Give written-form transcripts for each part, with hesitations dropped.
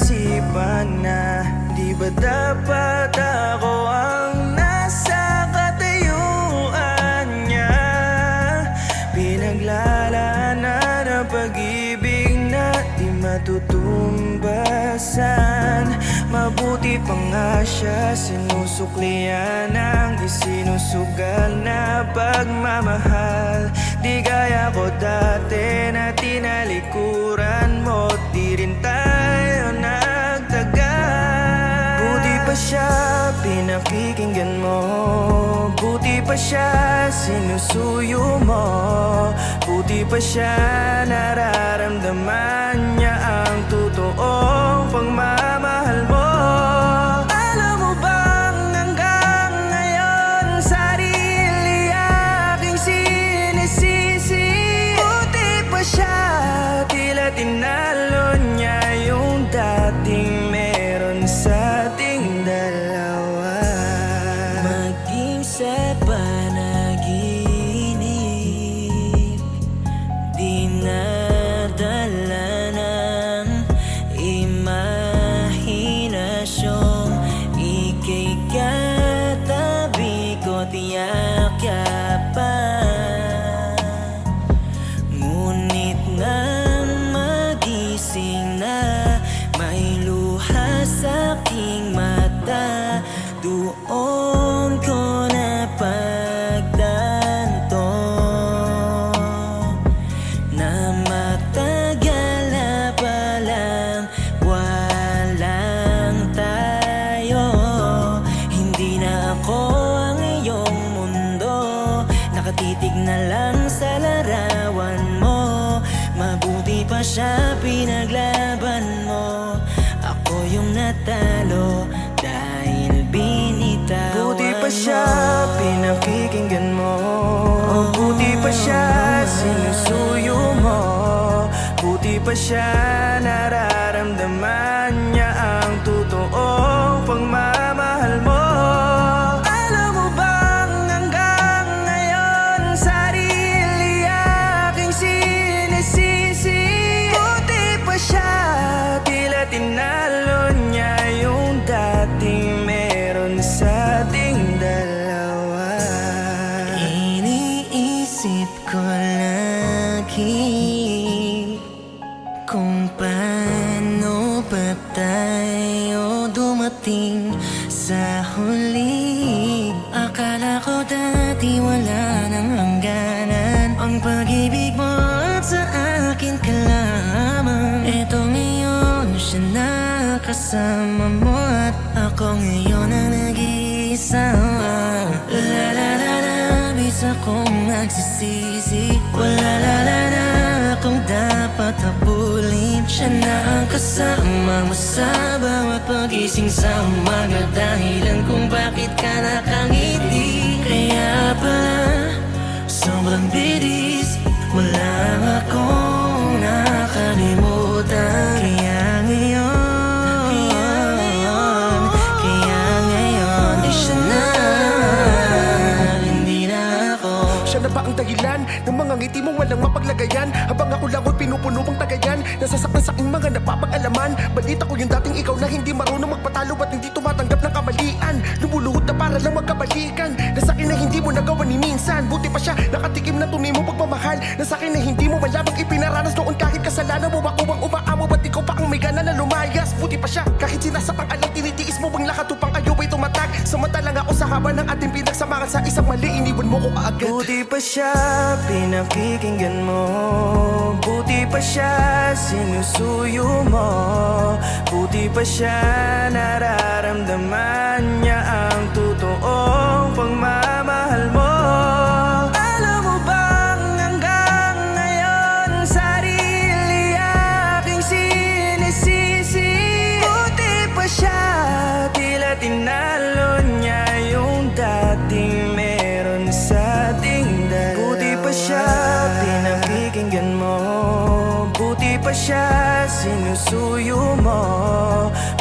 isipan na di ba dapat ako ang nasa katayuan niya? Pinaglalaanan ang pag-ibig na di matutumbasan. Mabuti pa nga siya, sinusuklian ang isinusugal na pagmamahal. Di gaya ko dati na tinalikuran mo, di rin tayo nagtagal. Buti pa siya, pinakikinggan mo. Buti pa siya, sinusuyo mo. Buti pa siya, nararamdaman niya ang totoong pagmamahal mo. Alam mo bang hanggang ngayon sarili aking sinisisi? Buti pa siya, tila tinalo niya yung dating meron sa ating dalawa. Maging sa panaginip, dinadala ng imahinasyong ika'y katabi ko, tiyakyapan. Ngunit nang magising na, may luha sa aking mata. Doon ko napagtanto na matagal na palang walang tayo. Hindi na ako ang iyong mundo, nakatitig na lang sa larawan mo. Mabuti pa siya, pinaglaban mo. Ako yung natalo dahil binitawan mo. Buti pa siya, pinakikinggan mo. Buti pa siya, sinusuyo mo. Buti pa siya, nararamdaman niya ang totoong pagmamahal mo. Alam mo bang hanggang ngayon sarili aking sinisisi? Buti pa siya, tila tinalo niya yung dating meron sa ating dalawa. Iniisip ko lagi kung paano ba tayo dumating sa huli. Akala ko dati wala nang hangganan ang pag-ibig mo at sa akin ka lamang. Eto ngayon siya na kasama mo at ako ngayon ang nag-iisa. La la la la, bisa kong nagsisisi. Wala la la la akong dapat habulin. Siya na ang kasama mo sa bawat pagising sa umaga, dahilan kung bakit ka nakangiti. Kaya pala sobrang bilis, wala akong nakalimutan. Kaya ngayon ay siya na, hindi na ako. Siya na ba ang dahilan ng mga ngiti mo walang mapaglagayan? Habang ako lang ko'y pinupuno mong tagayan, nasasaktan sa aking mga napapag-alaman. Balita ko yung dating ikaw na hindi marunong magpatalo at hindi tumatanggap ng kamalian. Lumuluhod na para lang magkabalikan, na sa'kin na hindi mo nagawa ni minsan. Buti pa siya, nakatikim na tunay mo pagmamahal, na sa'kin na hindi mo malamang ipinaranas noon. Kahit kasalanan mo, ako ang umaamo, ba't ikaw pa ang may gana na lumayas? Buti pa siya, kahit sinasapang alang tinitiis mo bang lahat upang kayo ay tumatag. Samantalang ako sa haba ng ating pinagsamahan sa isang mali, iniwan mo ko kaagad. Buti pa siya, pinakikinggan mo. Buti pa siya, sinusuyo mo. Buti pa siya, nararamdaman niya ang totoong pagmamahal mo. Alam mo bang hanggang ngayon sarili aking sinisisi? Buti pa siya, tila tinalo niya yung dating meron sa ating dalawa. Buti pa siya, pinakikinggan mo. Buti pa siya, sinusuyo mo.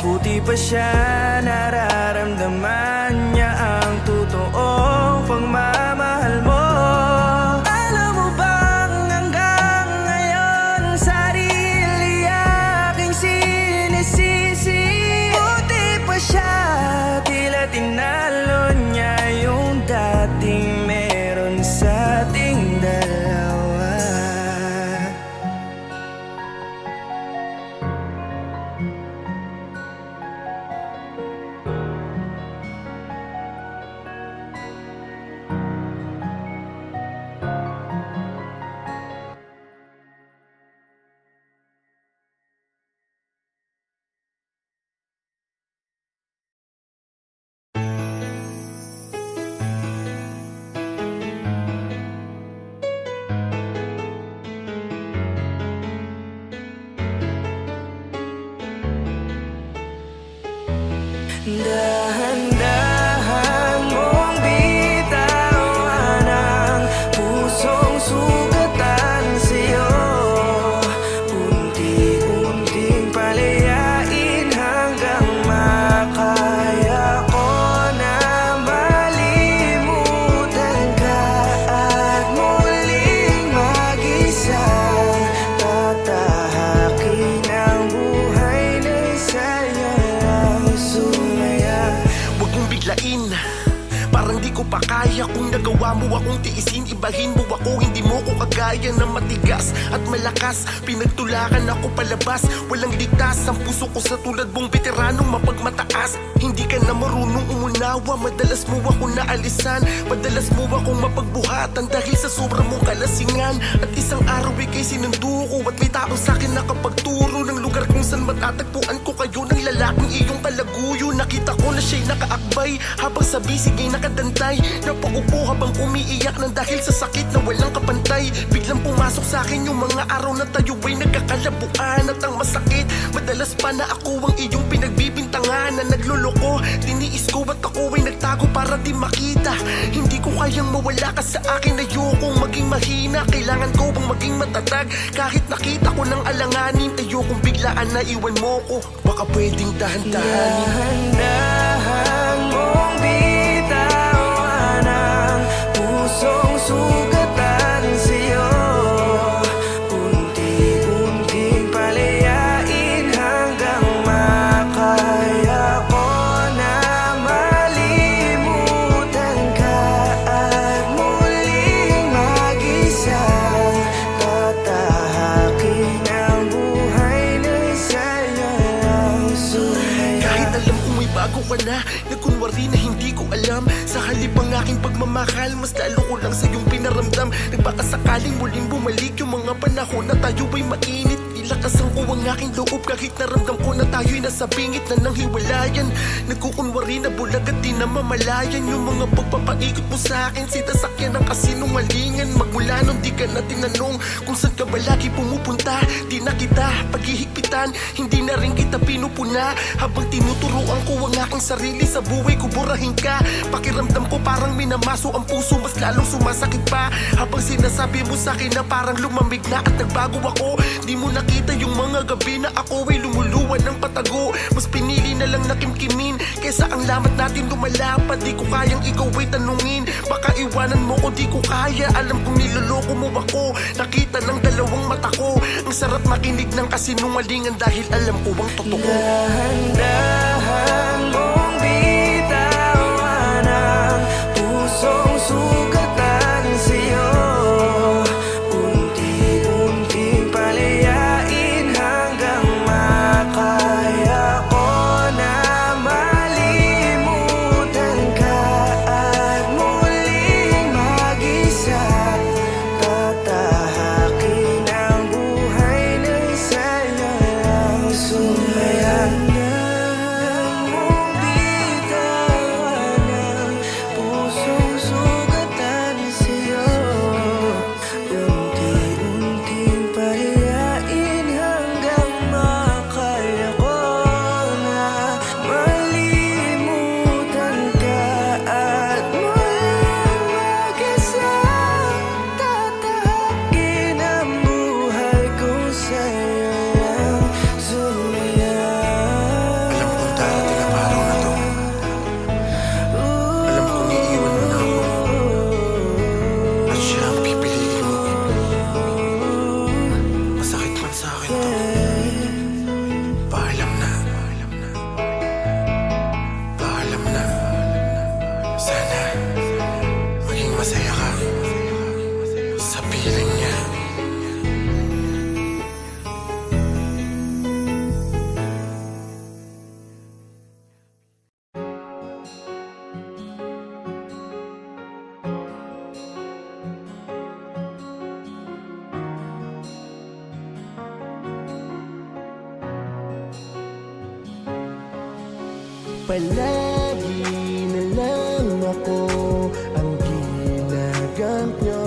Buti pa siya, nararamdaman niya ang totoong pagmamahal mo. Alam mo bang hanggang ngayon sarili aking sinisisi? Dahan-dahan mong bitawan ang pusong sugatan sa'yo. Unti-unting palayain hanggang makaya ko na malimutan ka at muling mag-isang tatahakin ang buhay na sayang sumaya. Huwag mong biglain, parang di ko pa kaya. Kung nagawa mo akong tiisin, ibahin mo ako. Hindi mo ko kagaya na matigas at malakas. Pinagtulakan ako palabas, walang ligtas. Ang puso ko sa tulad mong veteranong mapagmataas. Hindi ka na marunong umunawa, madalas mo ako naalisan. Madalas mo akong mapagbuhatan dahil sa sobrang mong kalasingan. At isang araw ika'y sinundo ko at may tao sa'kin nakapagturo ng lugar kung saan matatagpuan ko kayo ng lalaking iyong kalaguyo. Nakita ko na siya'y nakaakbay habang sa bisigay nakadantay. Napaupo habang umiiyak ng dahil sa sakit na walang kapantay. Biglang pumasok sa akin yung mga araw na tayo ay nagkakalabuan. At ang masakit, madalas pa na ako ang iyong pinagbibintangan na nagluloko. Tiniis ko at ako ay nagtago para di makita. Hindi ko kayang mawala ka sa akin, ayokong maging mahina. Kailangan ko bang maging matatag kahit nakita ko ng alanganin. Ayokong biglaan na iwan mo ko, baka pwedeng dahan-dahanin. Dahan-dahan mong bitawan ang pusong sugatan sa'yo. Unti-unting palayain hanggang makaya ko na malimutan ka at muling mag-isang tatahakin ang buhay na sayang sumaya. Kahit alam kong may bago ka na, nagkunwari na hindi ko alam. Sa halip ang aking pagmamahal, mas lalo ko lang sa iyong pinaramdam. Nagbakasakaling muling bumalik yung mga panahon na tayo ay mainit. Nilakasan ko ang aking loob kahit naramdam ko na tayo'y nasa bingit na ng hiwalayan. Nagkukunwari na bulag at di na mamalayan yung mga pagpapaikot mo sa akin. Sinasakyan ng kasinungalingan. Magmula nung di ka na tinanong kung saan ka ba lagi pumupunta. Di na kita paghihigpitan, hindi na rin kita pinupuna. Habang tinuturuan ko ang aking sarili sa buhay ko, burahin ka. Pakiramdam ko parang minamaso ang puso, mas lalong sumasakit pa. Habang sinasabi mo sa akin na parang lumamig na at nagbago ako. Di mo nakita yung mga gabi na ako ay lumuluwan ng patago. Mas pinili na lang nakimkimin kesa ang lamat natin lumalapad. Di ko kayang ikaw ay tanungin, baka iwanan mo ko, di ko kaya. Alam kong niloloko mo ako, nakita ng dalawang mata ko. Ang sarap makinig ng kasinungalingan dahil alam ko ang totoo. Dahan-dahan mong bitawan ang pusong sugatan sa'yo. Unti-unting palayain hanggang makaya ko na malimutan ka at muling mag-isa. Tatahakin ang buhay na sayang sumaya. Mong bitawan ang pusong sugatan sa'yo. Unti-unting palayain hanggang makaya ko na malimutan ka at muling mag-isa. Tatahakin ang buhay ko sayang sumaya. Alam kong darating ang araw na to. Alam kong iiwan mo na ako at siya ang pipiliin mo. Masakit man sa akin to. Paalam na. Paalam na. Sana maging masaya ka sa piling niya. Palagi na lang ako ang ginagamit nyo.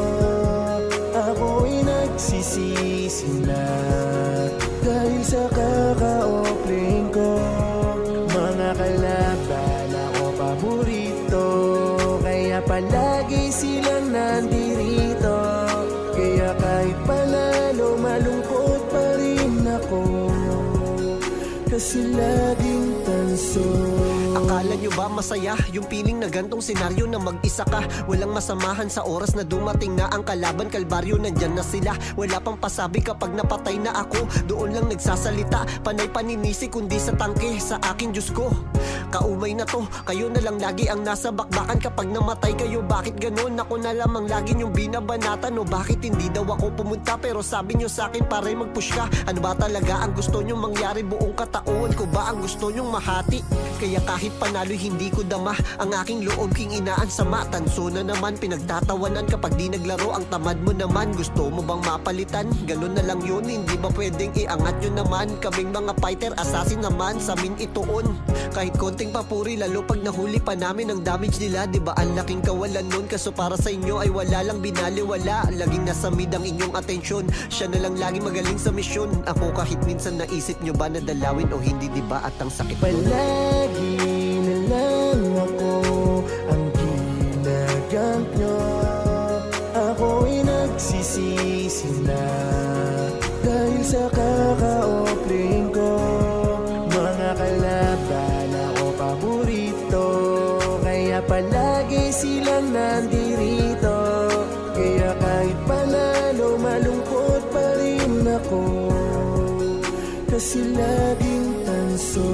Ako'y nagsisisi na dahil sa kakaopling ko. Mga kalaban laging tanso. Akala nyo ba masaya yung piling na gantong senaryo na mag-isa ka? Walang masamahan sa oras na dumating na ang kalaban, kalbaryo nandyan na sila. Wala pang pasabi kapag napatay na ako, doon lang nagsasalita. Panay paninisi kundi sa tangke sa akin Diyos ko. Kaumay na to, kayo na lang lagi ang nasa bakbakan. Kapag namatay kayo, bakit ganun? Ako na lamang lagi yung binabanatan. O bakit hindi daw ako pumunta? Pero sabi nyo sa akin pare mag-push ka. Ano ba talaga ang gusto nyo mangyari? Buong katauhan ko ba ang gusto nyong mahati? Kaya kahit panalo'y hindi ko dama ang aking loob, king inaan sa matanso na naman. Pinagtatawanan kapag di naglaro, ang tamad mo naman. Gusto mo bang mapalitan? Ganun na lang yun, hindi ba pwedeng iangat nyo naman? Kaming mga fighter, assassin naman, sa amin itoon. Kahit konting papuri, lalo pag nahuli pa namin ang damage nila. Diba ang laking kawalan nun? Kaso para sa inyo ay wala lang binaliwala. Laging nasa mid ang inyong atensyon. Siya na lang lagi magaling sa misyon. Ako kahit minsan naisip nyo ba na dalawin o hindi, diba at ang sakit nun? Palagi na lang ako ang ginagamit nyo. Ako'y nagsisisi na dahil sa kakaopling ko. Mga kalaban ako paborito, kaya palagi silang nandirito. Kaya kahit panalo, malungkot pa rin ako, kasi laging tanso.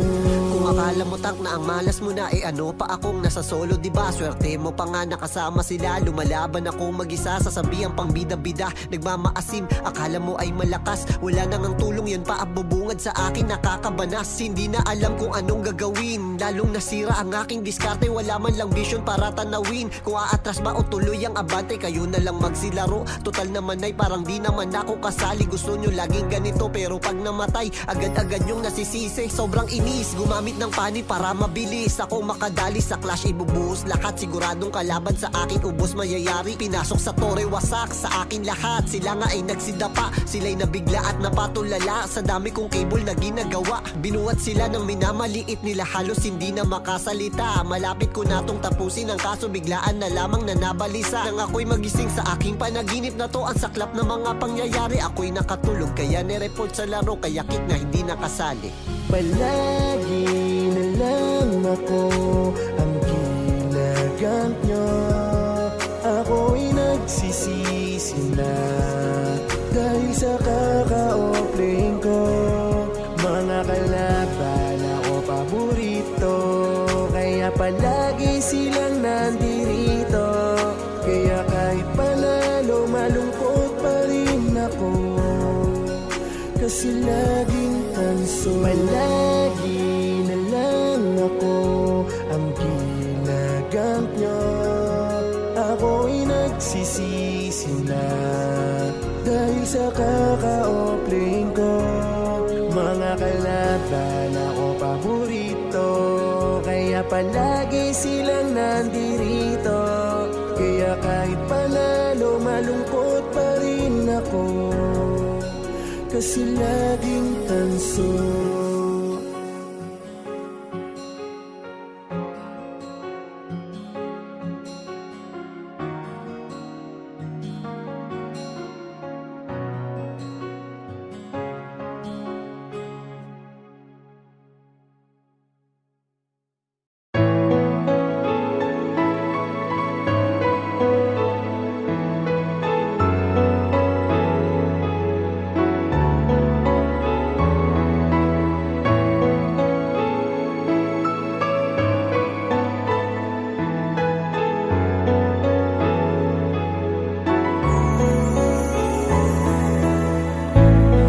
Kung akala mo tak na ang malas mo na, ano pa akong nasa solo, diba? Swerte mo pa nga nakasama sila. Lumalaban ako mag-isa, sasabihan pang bida-bida. Nagmamaasim, akala mo ay malakas. Wala nang ang tulong, yan pa ang bubungad sa akin, nakakabanas. Hindi na alam kung anong gagawin, lalong nasira ang aking diskarte. Wala man lang vision para tanawin kung aatras ba o tuloy ang abante. Kayo na lang magsilaro, total naman ay parang di naman ako kasali. Gusto nyo laging ganito, pero pag namatay agad-agad yung nasisisi. Sobrang inis, gumamit ng panig para mabilis ako makadali sa clash. Ibubuhos lahat, siguradong kalaban sa akin ubos mayayari. Pinasok sa tore, wasak sa akin lahat. Sila nga ay nagsidapa, sila'y nabigla at napatulala sa dami kong cable na ginagawa. Binuhat sila ng minamaliit nila, halos hindi na makasalita. Malapit ko na tong tapusin ang kaso, biglaan na lamang na nabalisa. Nang ako'y magising sa aking panaginip na to, ang saklap na mga pangyayari. Ako'y nakatulog kaya nireport sa laro, kaya kit na hindi nakasali. Palagi na lang ako ang ginagamit nyo. Ako'y nagsisisi na dahil sa kakaopling ko. Mga kalaban ako paborito, kaya palagi silang nandirito. Kaya kahit panalo, malungkot pa rin ako, kasi laging tanso. Palagi na lang ako ang ginagamit nyo. Ako'y nagsisisi na dahil sa kakaopling ko. Mga kalaban ako paborito, kaya palagi silang nandirito. Kaya kahit panalo, malungkot pa rin ako, kasi laging tanso.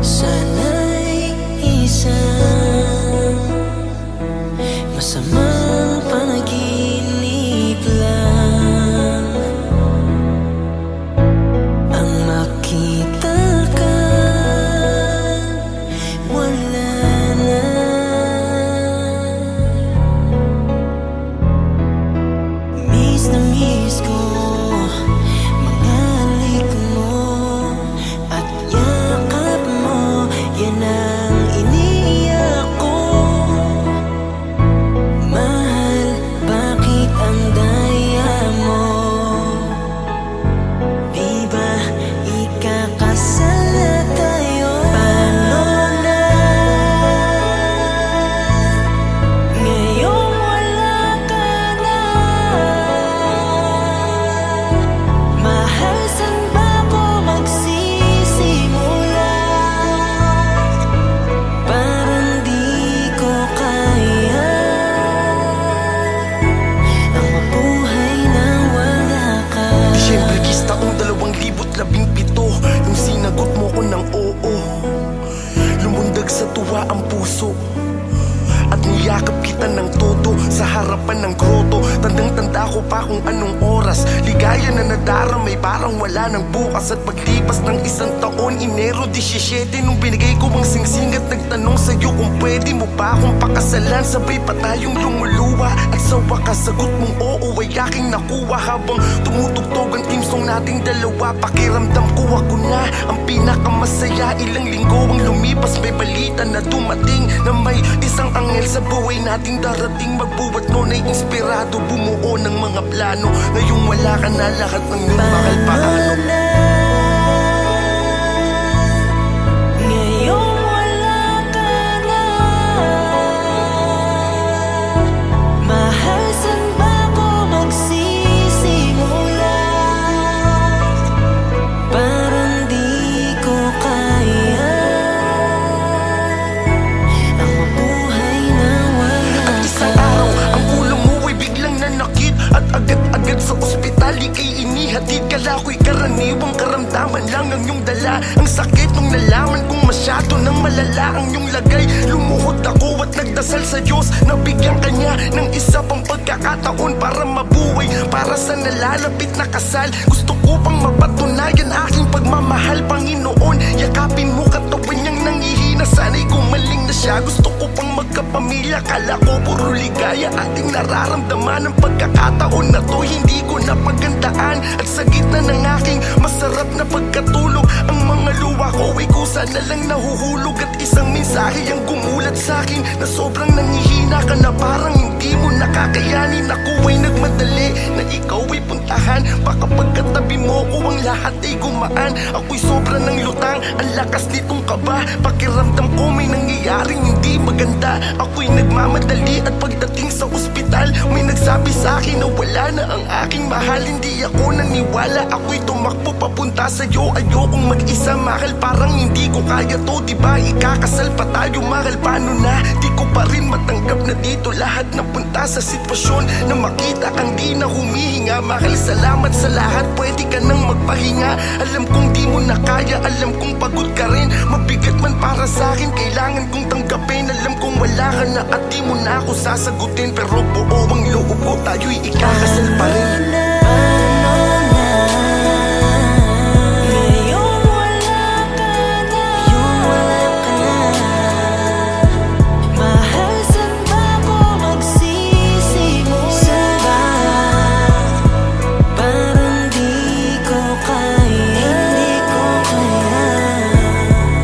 Sana'y isang masamang panaginip lang ang makita ka, wala na. Miss na miss ko mga halik mo at yakap mo, yan ang iniyak ko. puso at niyakap kita ng todo sa harapan ng grotto. Tandang-tanda ko pa kung anong oras, ligaya na nadaramay parang wala ng bukas. At paglipas ng isang taon, Enero 17, nung binigay ko ang singsing at nagtanong sa'yo kung pwede mo ba akong pakasalan. Sabay pa tayong lumuluwa at sa wakas sagot mong oo ay aking nakuha. Habang tumutugtog ang team song nating dalawa, pakiramdam ko ako na ang pinakamasaya. Ilang linggo ang lumipas, may balita na dumating na may isang angel sa buhay nating darating. Magbuwat nun ay inspirado, bumuo ng mga plano. Ngayong wala ka na, lahat ng yun mahal paano. Ngayong wala ka na, mahal, saan ba ko magsisimula? Parang di ko kaya ang mabuhay na wala ka. Isang araw, ang ulo mo ay biglang nanakit at agad-agad sa ospital ika'y inihatid. Kala ko'y karaniwang karamdaman lang ang iyong dala. Ang sakit nung nalaman kong masyado nang malala ang iyong lagay. Lumuhod ako at nagdasal sa Diyos na bigyan kanya ng isa pang pagkakataon para mabuhay, para sa nalalapit na kasal. Gusto ko pang mapatunayan aking pagmamahal, Panginoon. Yakapin mo katawan niyang nangihina, sana'y gumaling na siya. Gusto ko pang magkapamilya, kala ko puro ligaya ating nararamdaman. Ang pagkakataon na to hindi ko napagandaan. At sa gitna ng aking masarap na pagkatulog, ang mga luha ko ay kusa na lang nahuhulog. At isang mensahe ang gumulat sa'kin na sobrang nangihina ka na, parang hindi mo nakakayanin. Ako ay nagmadali na ikaw ay puntahan, baka pagkatabi mo ko ang lahat ay gumaan. Ako'y sobra ng lutang, ang lakas nitong kaba. Pakiramdam ko may nangyayaring hindi maganda. Ako'y nagmamadali at pagdating sa ospital, may nagsabi sa'kin na wala na ang aking mahal. Hindi ako naniwala, ako'y tumakbo papunta sa'yo. Ayokong mag-isa, mahal, parang hindi ko kaya to. Diba ikakasal pa tayo, mahal, paano na? Di ko pa rin matanggap na dito lahat napunta sa sitwasyon na makita kang di na humihinga. Mahal, salamat sa lahat, pwede ka nang magpahinga. Alam kong di mo na kaya, alam kong pagod ka rin. Mabigat man para sa'kin, kailangan kong tanggapin. Alam kong wala ka na at di mo na ako sasagutin, pero buo ang loob ko, tayo'y ikakasal pa rin. Ngayong wala ka na, mahal, saan ba ko magsisimula? Parang di ko kaya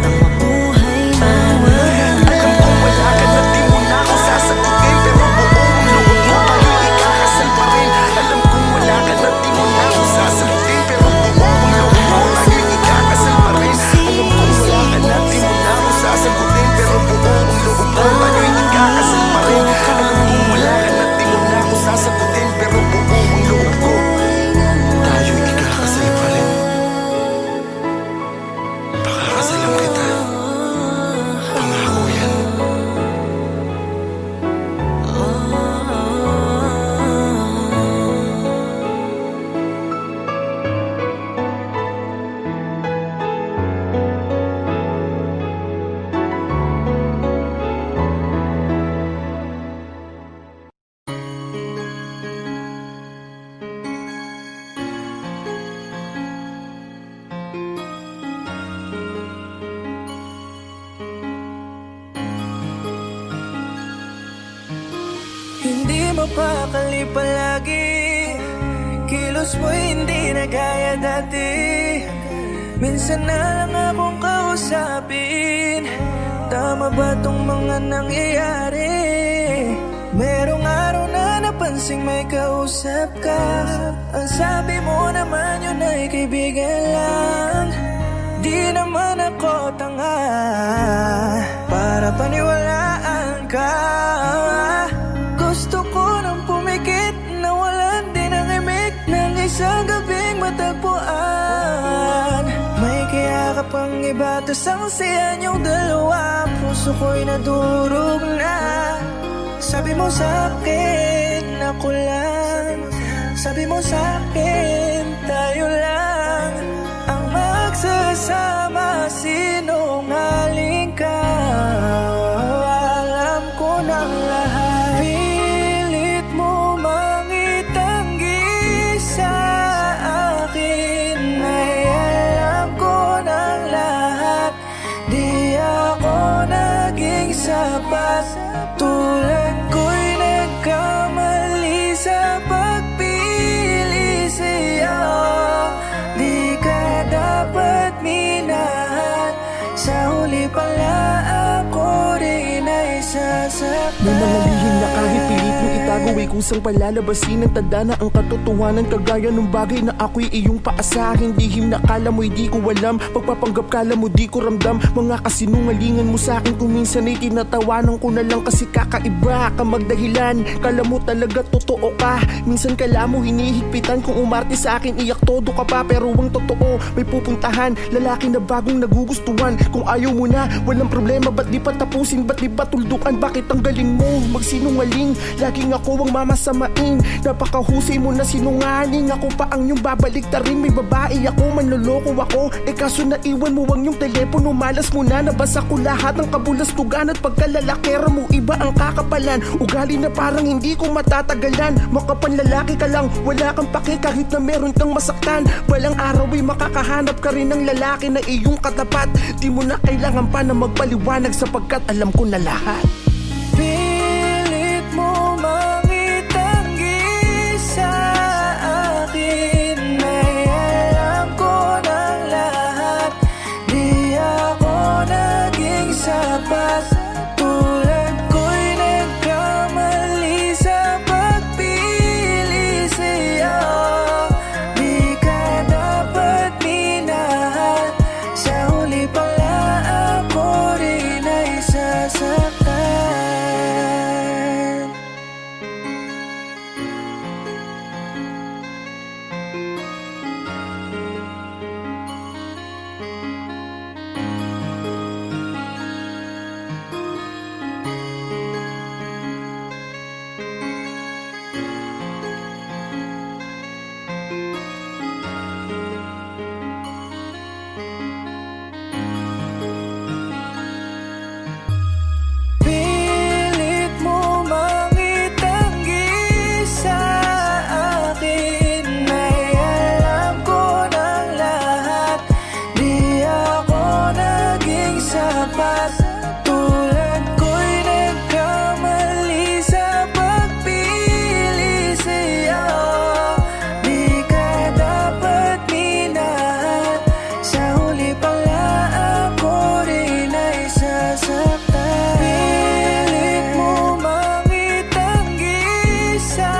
ang mabuhay na wala Alam kong wala ka na, di mo na ako sasagutin, pero buo ang loob ko, tayo'y ikakasal pa rin. Alam kong wala ka na, di mo na ako sasagutin, pero buo ang loob ko, tayo'y ikakasal pa rin. Alam kong wala ka na, di mo na ako sasagutin, pero buo ang loob ko, tayo'y ikakasal pa rin. Alam kong wala ka na, di mo na ako sasagutin, pero buo ang loob ko, tayo'y ikakasal pa rin. Pakakasalan kita, pangako yan. Hindi mapakali palagi, kilos mo hindi na gaya dati. Minsan na lang akong kausapin, tama ba tong mga nangyayari? Merong araw na napansing may kausap ka, ang sabi mo naman yun ay kaibigan lang. Di naman ako tanga para paniwalaan ka. Gusto ko nang pumikit, nawalan din ang imik ng isang gabing matagpuan. May kaya ka pang iba, tas ang saya niyong dalawa. Puso ko'y nadurog na. Sabi mo sa'kin, ako lang. Sabi mo sa'kin, tayo lang ang magsasama. Sinungaling ka, ang lahat. Pilit mo mangitanggi sa akin, ay alam ko ng lahat. Di ako naging sapat, tulad ko'y nagkamali sa pagpili sa'yo. Di ka dapat minahal, sa huli pala ako rin ay sasaktan. May mga lihim na kahit pilit mo itago ay kusang palalabasin ang tanda na ang katotohanan. Kagaya ng bagay na ako'y iyong paasahin. Lihim na kala mo'y di ko alam, pagpapanggap kala mo di ko ramdam. Mga kasinungalingan mo sa akin kung minsan ay tinatawanan ko na lang kasi kakaiba ka magdahilan. Kala mo talaga totoo ka, minsan kala mo hinihigpitan. Kung umarte sa akin iyak todo ka pa, pero ang totoo may pupuntahan. Lalaki na bagong nagugustuhan. Kung ayaw mo na, walang problema. Ba't di pa tapusin, ba't di pa tuldukan? Bakit ang galing mo magsinungaling? Laging ako ang mamasamain. Napakahusay mo na sinungaling. Ako pa ang yung babalik ta rin. May babae ako, manloloko ako. Kaso naiwan mo ang yung telepono. Malas mo na, nabasa ko lahat ng kabulastugan. At pagkalalakera mo, iba ang kakapalan. Ugali na parang hindi ko matatagalan. Makapanlalaki ka lang, wala kang pake kahit na meron kang masaktan. Walang araw ay makakahanap ka rin ng lalaki na iyong katapat. Di mo na kailangan pa na magpaliwanag sapagkat alam ko na lahat. Pilit mo mangitanggi sa akin, ay alam ko ng lahat. Di ako naging sapat, tulad ko'y nagkamali sa pagpili sa'yo. Di ka dapat minahal, sa huli pala ako rin ay sasaktan. Pilit mo mangitanggi sa akin, ay alam ko ng lahat. Di ako naging sapat, tulad ko'y nagkamali sa pagpili sa'yo. Di ka dapat minahal, sa huli pala ako rin ay sasaktan. Pilit mo mangitanggi sa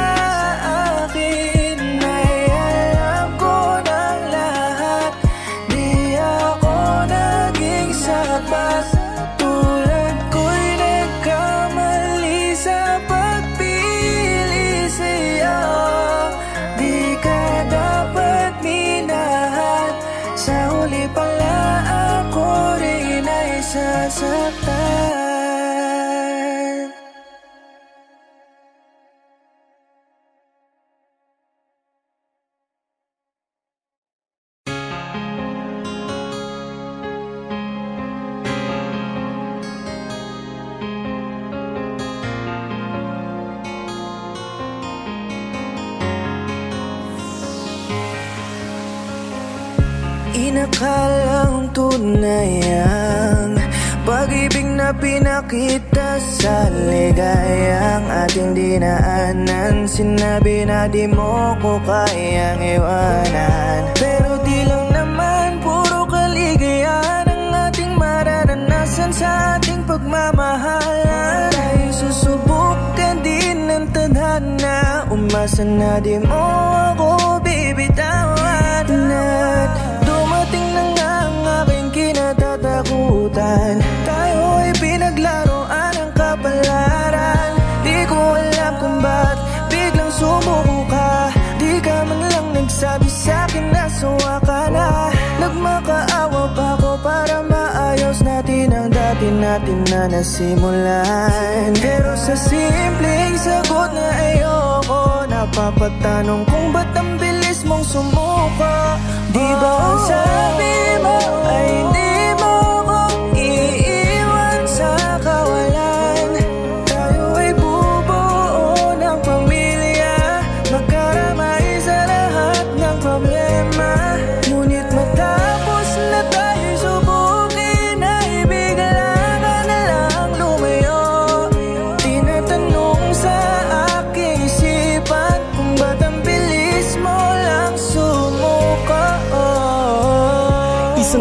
akin, ay alam ko ng lahat. Di ako naging sapat, tulad ko'y nagkamali sa pagpili sa'yo. Di ka dapat minahal, sa huli pala ako rin ay sasaktan. Inakalang tunay ang pag-ibig na pinakita sa ligayang ating dinaanan. Sinabi na di mo ko kayang iwanan, pero di lang naman puro kaligayahan ang ating mararanasan sa ating pagmamahalan. Tayo susubukan din ng tadhana, umasa na di mo ako bibitawan. At dumating na nga ang aking kinatatakutan. Tayo ay pinaglaruan ng kapalaran. Di ko alam kung ba't biglang sumuko ka. Di ka man lang nagsabi sa'kin na sawa ka na. Nagmakaawa pa ko para maayos natin ang dati natin na nasimulan. Pero sa simpleng sagot na ayoko, napapatanong kung ba't ang bilis mong sumuko. Di ba ang sabi mo ay hindi mo ko iiwan sa kawalan? Tayo ay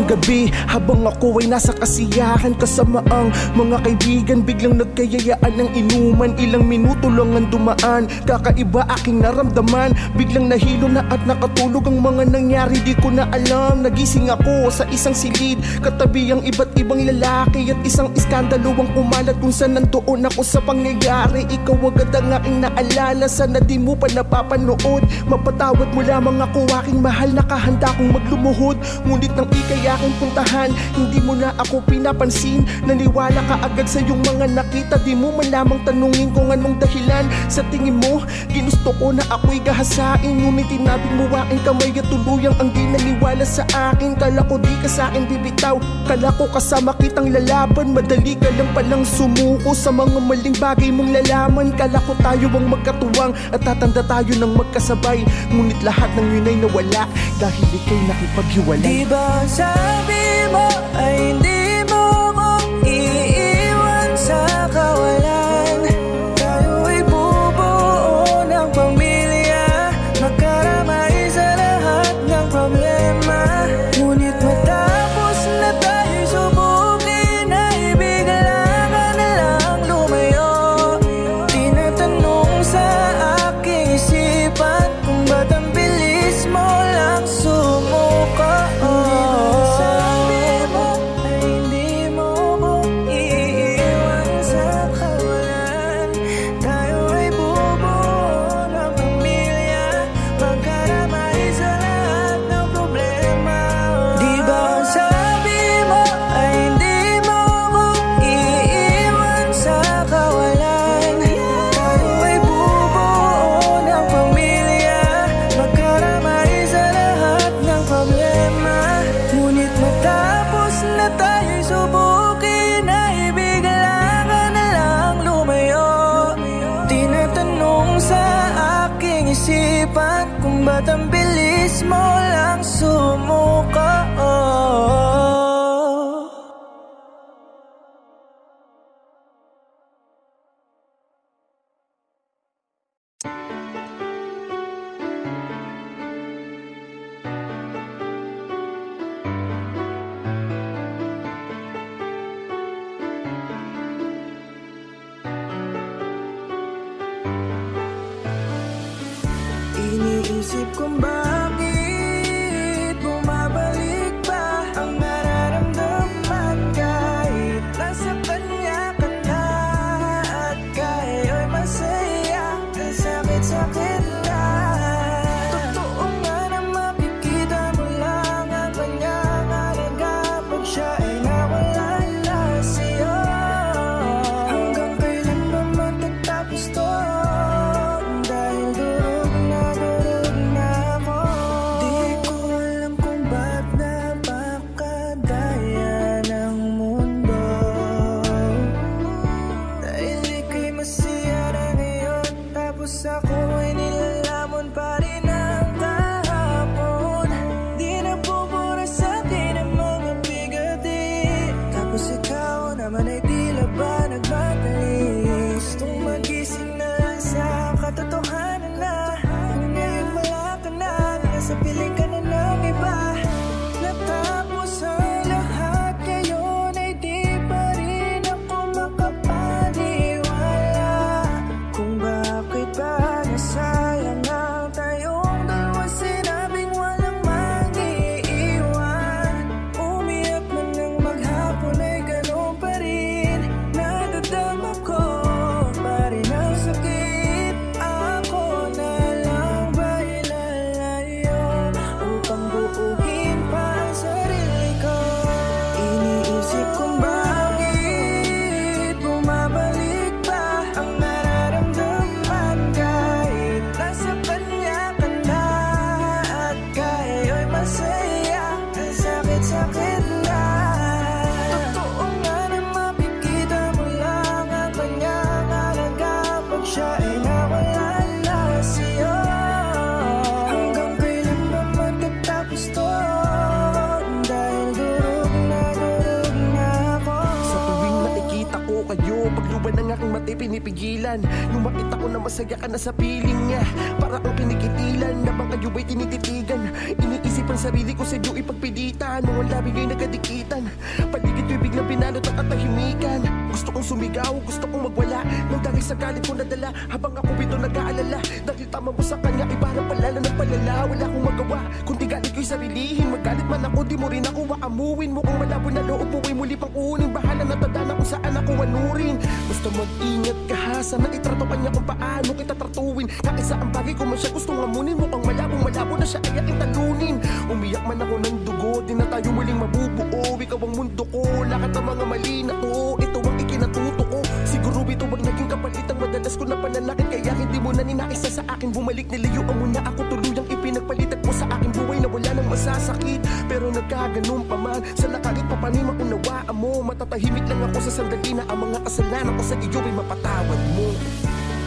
isang gabi, habang ako ay nasa kasiyahan kasama ang mga kaibigan, biglang nagkayayaan ng inuman. Ilang minuto lang ang dumaan, kakaiba aking naramdaman. Biglang nahilo na at nakatulog ang mga nangyari, di ko na alam. Nagising ako sa isang silid, katabi ang iba't ibang lalaki at isang iskandalo ang kumalat kung saan nandoon ako sa pangyayari. Ikaw agad ang aking naalala, sana di mo pa napapanood. Mapatawad mo lamang ako aking mahal, nakahanda kong maglumuhod. Ngunit nang ikay aking puntahan, hindi mo na ako pinapansin. Naniwala ka agad sa iyong mga nakita, di mo man lamang tanungin kung anong dahilan. Sa tingin mo, ginusto ko na ako'y gahasain, ngunit tinabing mo aking kamay at tuluyang ang di naniwala sa akin. Kala ko di ka sa akin bibitaw, kala ko kasama kitang lalaban. Madali ka lang palang sumuko sa mga maling bagay mong lalaman. Kala ko tayo ang magkatuwang at tatanda tayo ng magkasabay, ngunit lahat ng yun ay nawala dahil ika'y nakipaghiwalay. Di ba sabi mo ay hindi mo ko iiwan sa kawalan? Tayo ay bubuo ng pamilya, magkaramay sa lahat ng problema. Ngunit matapos na tayo subukin, ay bigla ka na lang lumayo. Tinatanong sa aking isipan kung ba't ang bilis mo lang sumuko. Sabi mo ay hindi mo ko iiwan sa kawalan. Tayo ay bubuo ng pamilya, magkaramay sa lahat ng problema. Di ba sabi mo ay hindi mo ko iiwan sa kawalan? Tayo ay bubuo ng pamilya, magkaramay sa lahat ng problema. Ngunit matapos na tayo'y subukin, ay bigla ka na lang lumayo. Tinatanong sa aking isipan kung ba't ang bilis mo lang sumuko. Iniisip kong bakit bumabalik pa ang nararamdaman, kahit nasa kanya ka na at kayo'y masaya. Ang sakit-sakit na. Totoo nga na makikita mo lang ang kanyang halaga pag siya ay nawala na sa'yo. Hanggang kailan ba matatapos to? Dahil durog na ako. Di ko alam kung ba't napakadaya ng mundo. Dahil ika'y masaya na ngayon, tapos ako ay nilalamon pa rin ang kahapon. Di na bubura sa'kin ang mga bigati, tapos ikaw naman ay tila ba nagmadali. Gustong magising na lang sa katotohanan na ngayon wala ka na, nasa piling ka na ng iba. Natapos ang lahat ngayon, ay di pa rin ako makapaniwala kung bakit ba dahilan Nung makita ko na masaya ka na sa piling niya Para ang kinikitilan na bang kayo ay tinititigan Iniisip ang sarili ko sa iyo ipagpilitan Nung ang labi nga'y nagkadikitan Paligid ko'y biglang binalot ang katahimikan Gusto kong sumigaw, gusto kong magwala Nang dahil sa galit ko nadala Habang ako ito nag-aalala Dahil tama mo sa kanya ay parang palala ng palala Wala akong magawa, kundi galit ko'y sarilihin Magalit man ako, di mo rin ako waamuin Mukhang malabo na loob mo ay muli pang unin Bahala na tadana kung saan ako anurin Basta mag-ingat ka ha, sana itrato ka niya kung paano kita tratuin Kahit saan bagay ko man siya gustong amunin Mukhang malabo na siya ay aking talunin Umiyak man ako ng dugo, di na tayo muling mabubuo Ikaw ang mundo ko, lahat ng mga mali na to Ito ang ikinatuto ko Siguro ito ang naging kapalit ang madalas ko na panalakit Kaya hindi mo na ninaisa sa akin Bumalik nilayuan mo na ako tuluyang ipinagpalitan mo sa aking buhay na wala nang masasakit Pero nagkaganon pa man Sana kahit pa paano maunawaan mo Matatahimik lang ako sa sandali na ang mga kasalanan ko sa iyo ay mapatawad mo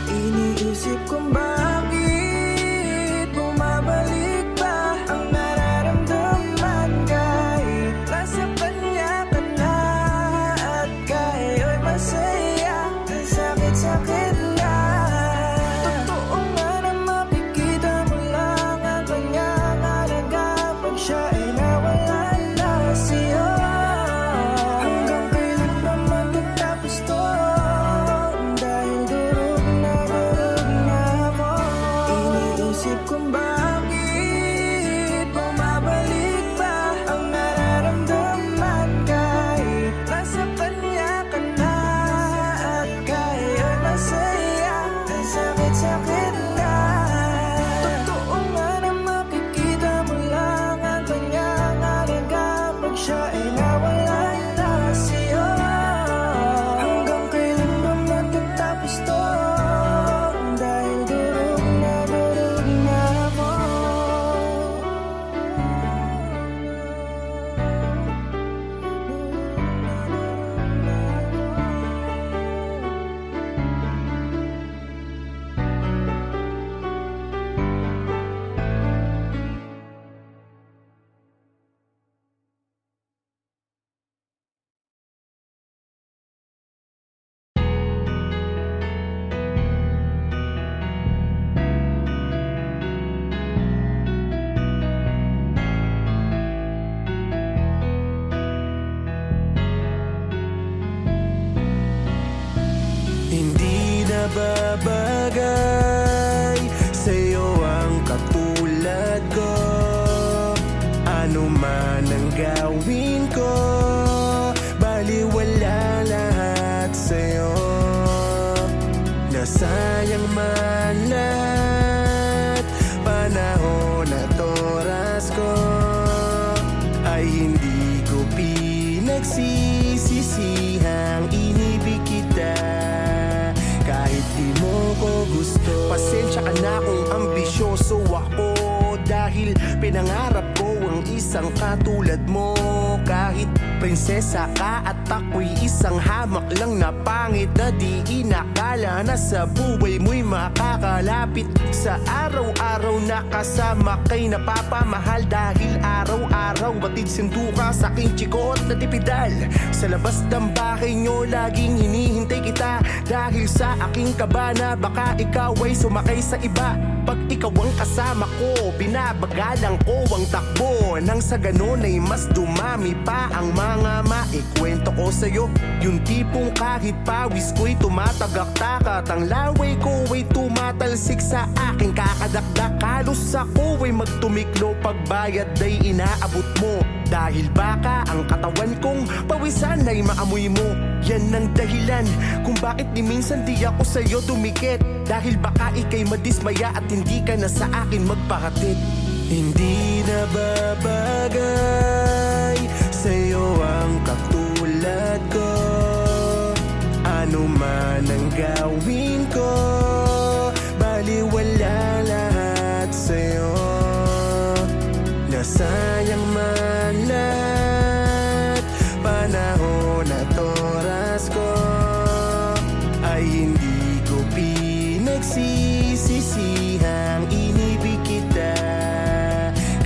Iniisip kong bakit bumabalik ba ang nararamdaman kahit nasa kanya ka na at kayo'y masaya ang sakit-sakit lang Totoo nga na makikita mo lang ang kanyang halaga pag siya ay nawala na sa'yo Hanggang kailan ba matatapos to? Dahil durog na ako Iniisip kung bakit bumabalik ba ang nararamdaman kahit nasa kanya ka na at kayo'y masaya ang sakit-sakit lang Totoo nga na makikita mo lang ang kanyang halaga pag siya ay nawala na sa'yo Hanggang kailan ba matatapos to? Dahil durog na ako Hindi na babagay sa'yo ang katulad ko Ano man ang gawin ko Baliwala lahat sa'yo Nasayang man lahat Panahon at oras ko Ay hindi ko pinagsisisihang inibig kita kahit di mo ko gusto Pasensya ka na kung ambisyoso ako Dahil pinangarap ko ang isang katulad mo Kahit prinsesa ka at ako'y isang hamak lang na pangit Na di inakala na sa buhay mo'y makakalapit Sa araw-araw na kasama kay napapamahal Dahil araw-araw batid sinduka sa aking chikot na tipidal Sa labas ng bahay nyo laging hinihintay kita Dahil sa aking kaba na baka ikaw ay sumakay sa iba Pag ikaw ang kasama ko, binabagalang ko ang takbo Nang sa ganon ay mas dumami pa ang mga maikwento ko sa'yo Yung tipong kahit pawis ko'y tumatagak-takat Ang laway ko ay tumatalsik sa aking kakadakdak Halos ako ay magtumiklo pagbayad ay inaabot mo Dahil baka ang katawan kong pawisan ay maamoy mo Yan ang dahilan kung bakit di minsan di ako sa'yo dumikit Dahil baka ika'y madismaya at hindi ka na sa akin magpahatid Hindi na babagay sa'yo ang katulad ko Ano man ang gawin ko Baliwala lahat sa'yo Nasayang man lahat Panahon at oras ko Ay hindi ko pinagsisisihang inibig kita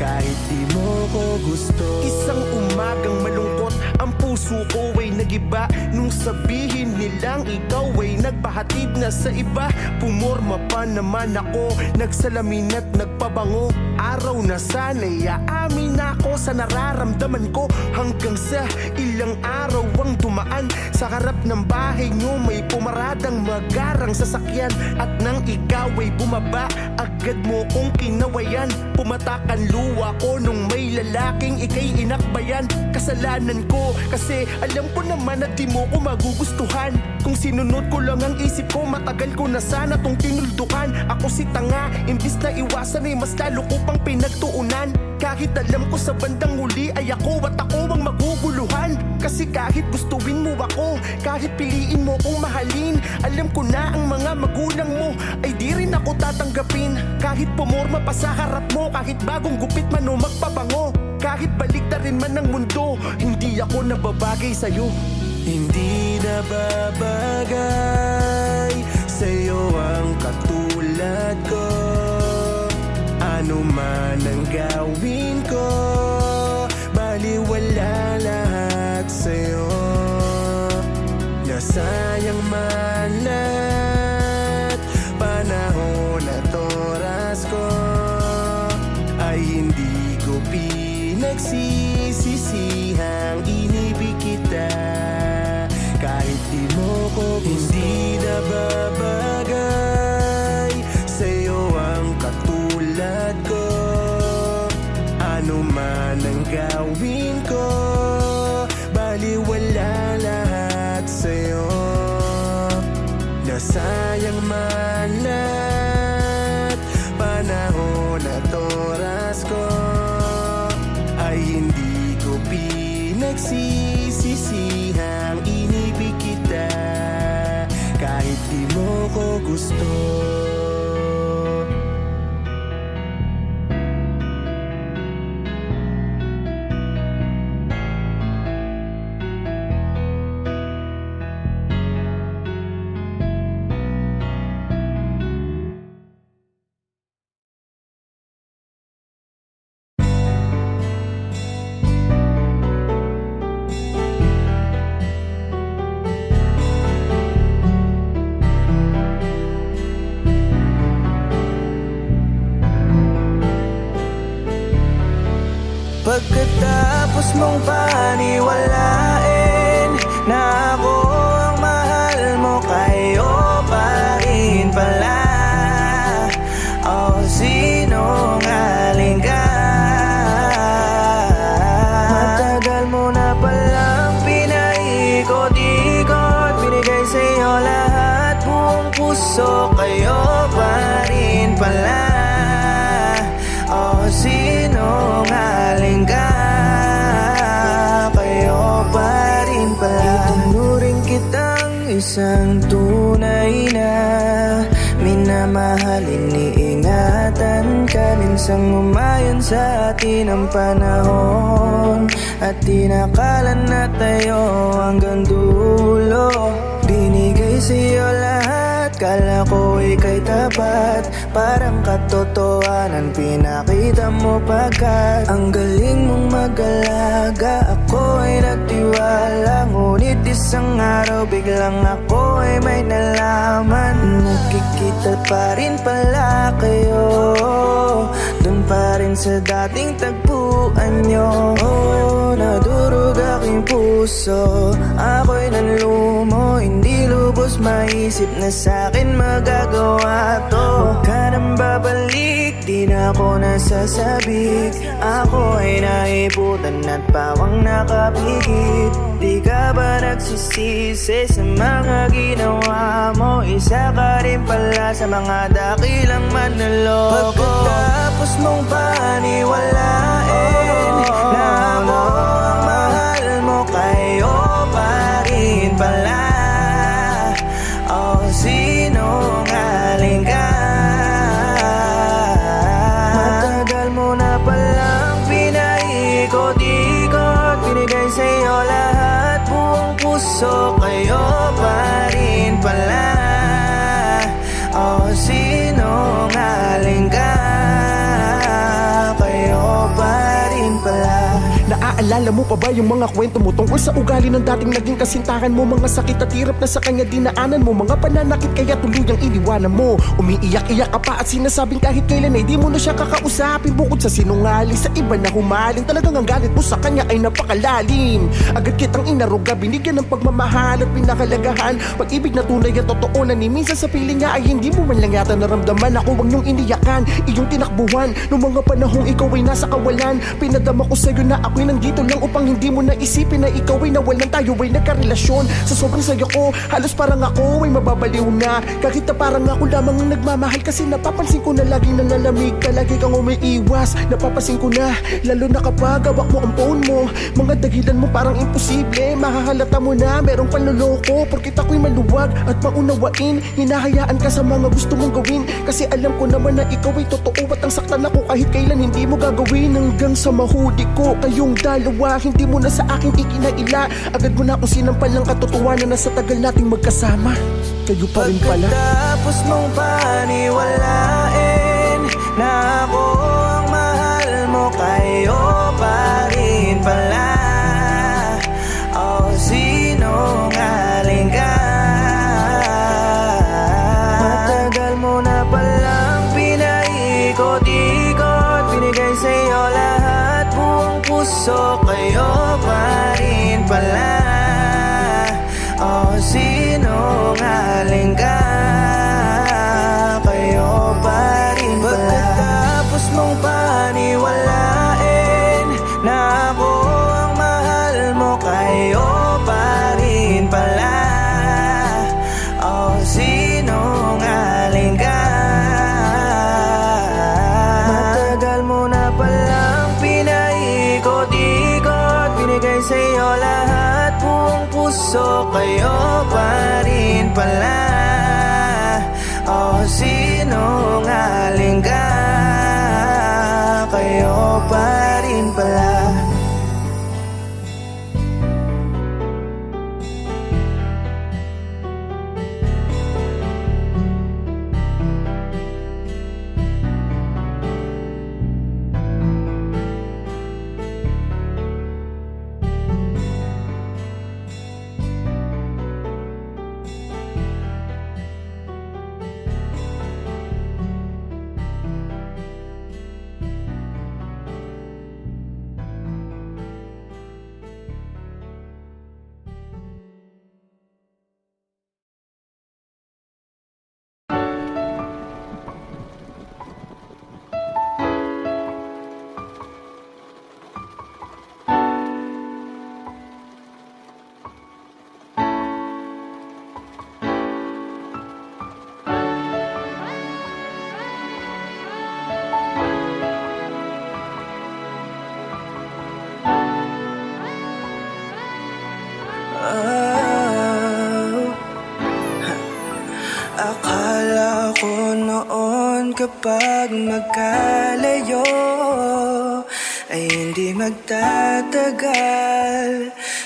Kahit di mo ko gusto Isang umagang malungkot ang puso ko ay ay nagiba nung sabihin nilang ikaw ay nagpahatid na sa iba. Pumorma pa naman ako, nagsalamin at nagpabango. Araw na sana'y aamin ako sa nararamdaman ko. Hanggang sa ilang araw ang dumaan, sa harap ng bahay nyo may pumaradang magarang sasakyan. At nang ikaw ay bumaba, agad mo kong kinawayan. Pumatakan luwa ko nung may lalaking ikay inakbayan. Kasalanan ko kasi alam ko naman na di mo ko magugustuhan. Kung sinunod ko lang ang isip ko, matagal ko na sana tong tinuldukan. Ako si tanga, imbis na iwasan ay mas lalo ko pang pinagtuunan. Kahit alam ko sa bandang huli ay ako at ako ang maguguluhan. Kasi kahit gustuin mo ako, kahit piliin mo kong mahalin, alam ko na ang mga magulang mo ay di rin ako tatanggapin. Kahit pumorma pa sa harap mo, kahit bagong gupit man o magpabango, kahit baliktarin man ng mundo, hindi ako nababagay sa'yo. Hindi nababagay sa'yo ang katulad ko. Ano man ang gawin ko, baliwala lahat sa'yo. Nasayang man lahat panahon at oras ko, ay hindi ko pinagsisisihang inibig kita. Kahit di mo ko gusto, hindi nababagay sa'yo ang katulad ko. Ano man ang gawin ko, baliwala lahat sa'yo. Nasayang man lahat panahon at oras ko, ay hindi ko pinagsisisihang inibig kita. Kahit di mo ko gusto. Pagkatapos mong paniwalain na ako ang mahal mo, kayo pa rin pala. O sinungaling ka. Matagal mo na palang pinaikot-ikot, binigay sa'yo lahat, buong puso, kayo pa rin pala. O sinungaling ka, kayo pa rin pala. Itinuring kitang isang tunay na minamahal, iniingatan ka. Minsang umayon sa atin ang panahon, at tinakala na tayo hanggang dulo. Binigay sa'yo lahat, kala ko ika'y tapat. Parang katotohanan pinakita mo, pagkat ang galing mong mag-alaga. Ako ay nagtiwala, ngunit isang araw biglang ako ay may nalaman. Nakikita pa rin pala kayo, dun pa rin sa dating tagpuan nyo. Oh, nadurog aking puso, ako'y nanlumo, hindi lubos maisip na sa'kin magagawa to. Huwag ka nang babalik, di na ako nasasabik. Ako ay naiputan at pawang nakapigit. Di ka ba nagsisisi sa mga ginawa mo? Isa ka rin pala sa mga dakilang manloloko. Pagkatapos mong paniwalain na ako ang mahal mo, kayo pa rin pala. O sinungaling ka. Matagal mo na palang pinaikot-ikot, binigay sa'yo lahat, buong puso, kayo pa rin pala. O sinungaling ka, kayo pa rin pala. Naalala mo pa ba yung mga kwento mo tungkol sa ugali ng dating naging kasintahan mo? Mga sakit at hirap na sa kanya dinaanan mo, mga pananakit kaya tuluyang iniwanan mo. Umiiyak-iyak ka pa at sinasabing kahit kailan ay di mo na siya kakausapin. Bukod sa sinungaling, sa iba na humaling, talagang ang galit mo sa kanya ay napakalalim. Agad kitang inaruga, binigyan ng pagmamahal at pinakalagahan. Pag-ibig na tunay at totoo na ni minsan sa piling niya ay hindi mo man lang yata naramdaman. Ako wag niyong iniyakan, iyong tinakbuhan nung mga panahong ikaw ay nasa kawalan. Pinadama ko sa'yo na ako'y nandito lang upang hindi mo naisipin na ikaw ay nawalan, tayo ay nagkarelasyon. Sa sobrang saya ko, halos parang ako ay mababaliw na. Kahit na parang ako lamang ang nagmamahal, kasi napapansin ko na laging nalalamig ka, lagi kang umiiwas. Napapansin ko na, lalo na kapag hawak mo ang phone mo, mga dahilan mo parang imposible. Mahahalata mo na merong panloloko, porkit ako'y maluwag at maunawain. Hinahayaan ka sa mga gusto mong gawin, kasi alam ko naman na ikaw ay totoo at ang saktan ako kahit kailan hindi mo gagawin. Hanggang sa mahuli ko kayong dalawa, hindi mo na sa akin ikinaila. Agad mo na akong sinampal ng katotohanan na sa tagal nating magkasama, kayo pa rin pala. Pagkatapos mong paniwalain na ako ang mahal mo, kayo pa rin pala. Oh, sinungaling ka. Matagal mo na palang pinaikot-ikot, binigay sa'yo lahat, buong puso, kayo pa rin pala. Oh, sinungaling ka, kayo pa rin pala. Pagkatapos mong paniwalain na ako ang mahal mo, kayo pa rin pala. Oh, sinungaling ka. Matagal mo na palang pinaikot-ikot, binigay sa'yo lahat, buong puso, kayo pa rin pala. Oh, sinungaling ka, kayo pa rin pala. Akala ko noon kapag magkalayo ay hindi magtatagal.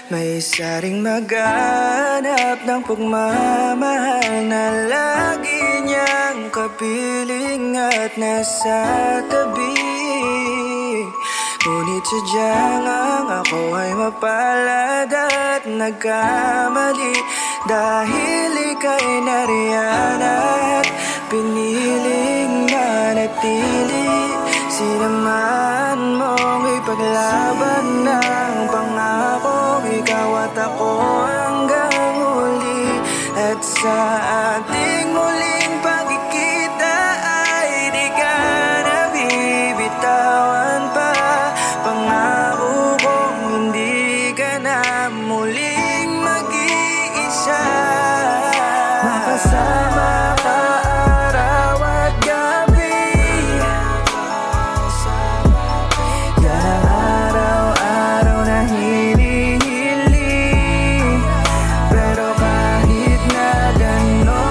May saring maghanap ng pagmamahal na lagi niyang kapiling at nasa tabi. Ngunit sadyang ang ako ay mapalad at nagkamali, dahil ika'y nariyan at piniling manatili. Sinaman mong ipaglaban ng pangako, ikaw at ako hanggang huli. At sa ating muling pagkikita ay di ka na bibitawan pa. Pangako kong hindi ka na muling mag-iisa. Makasama ka araw at gabi, yan araw-araw na hinihiling. Pero kahit na gano'n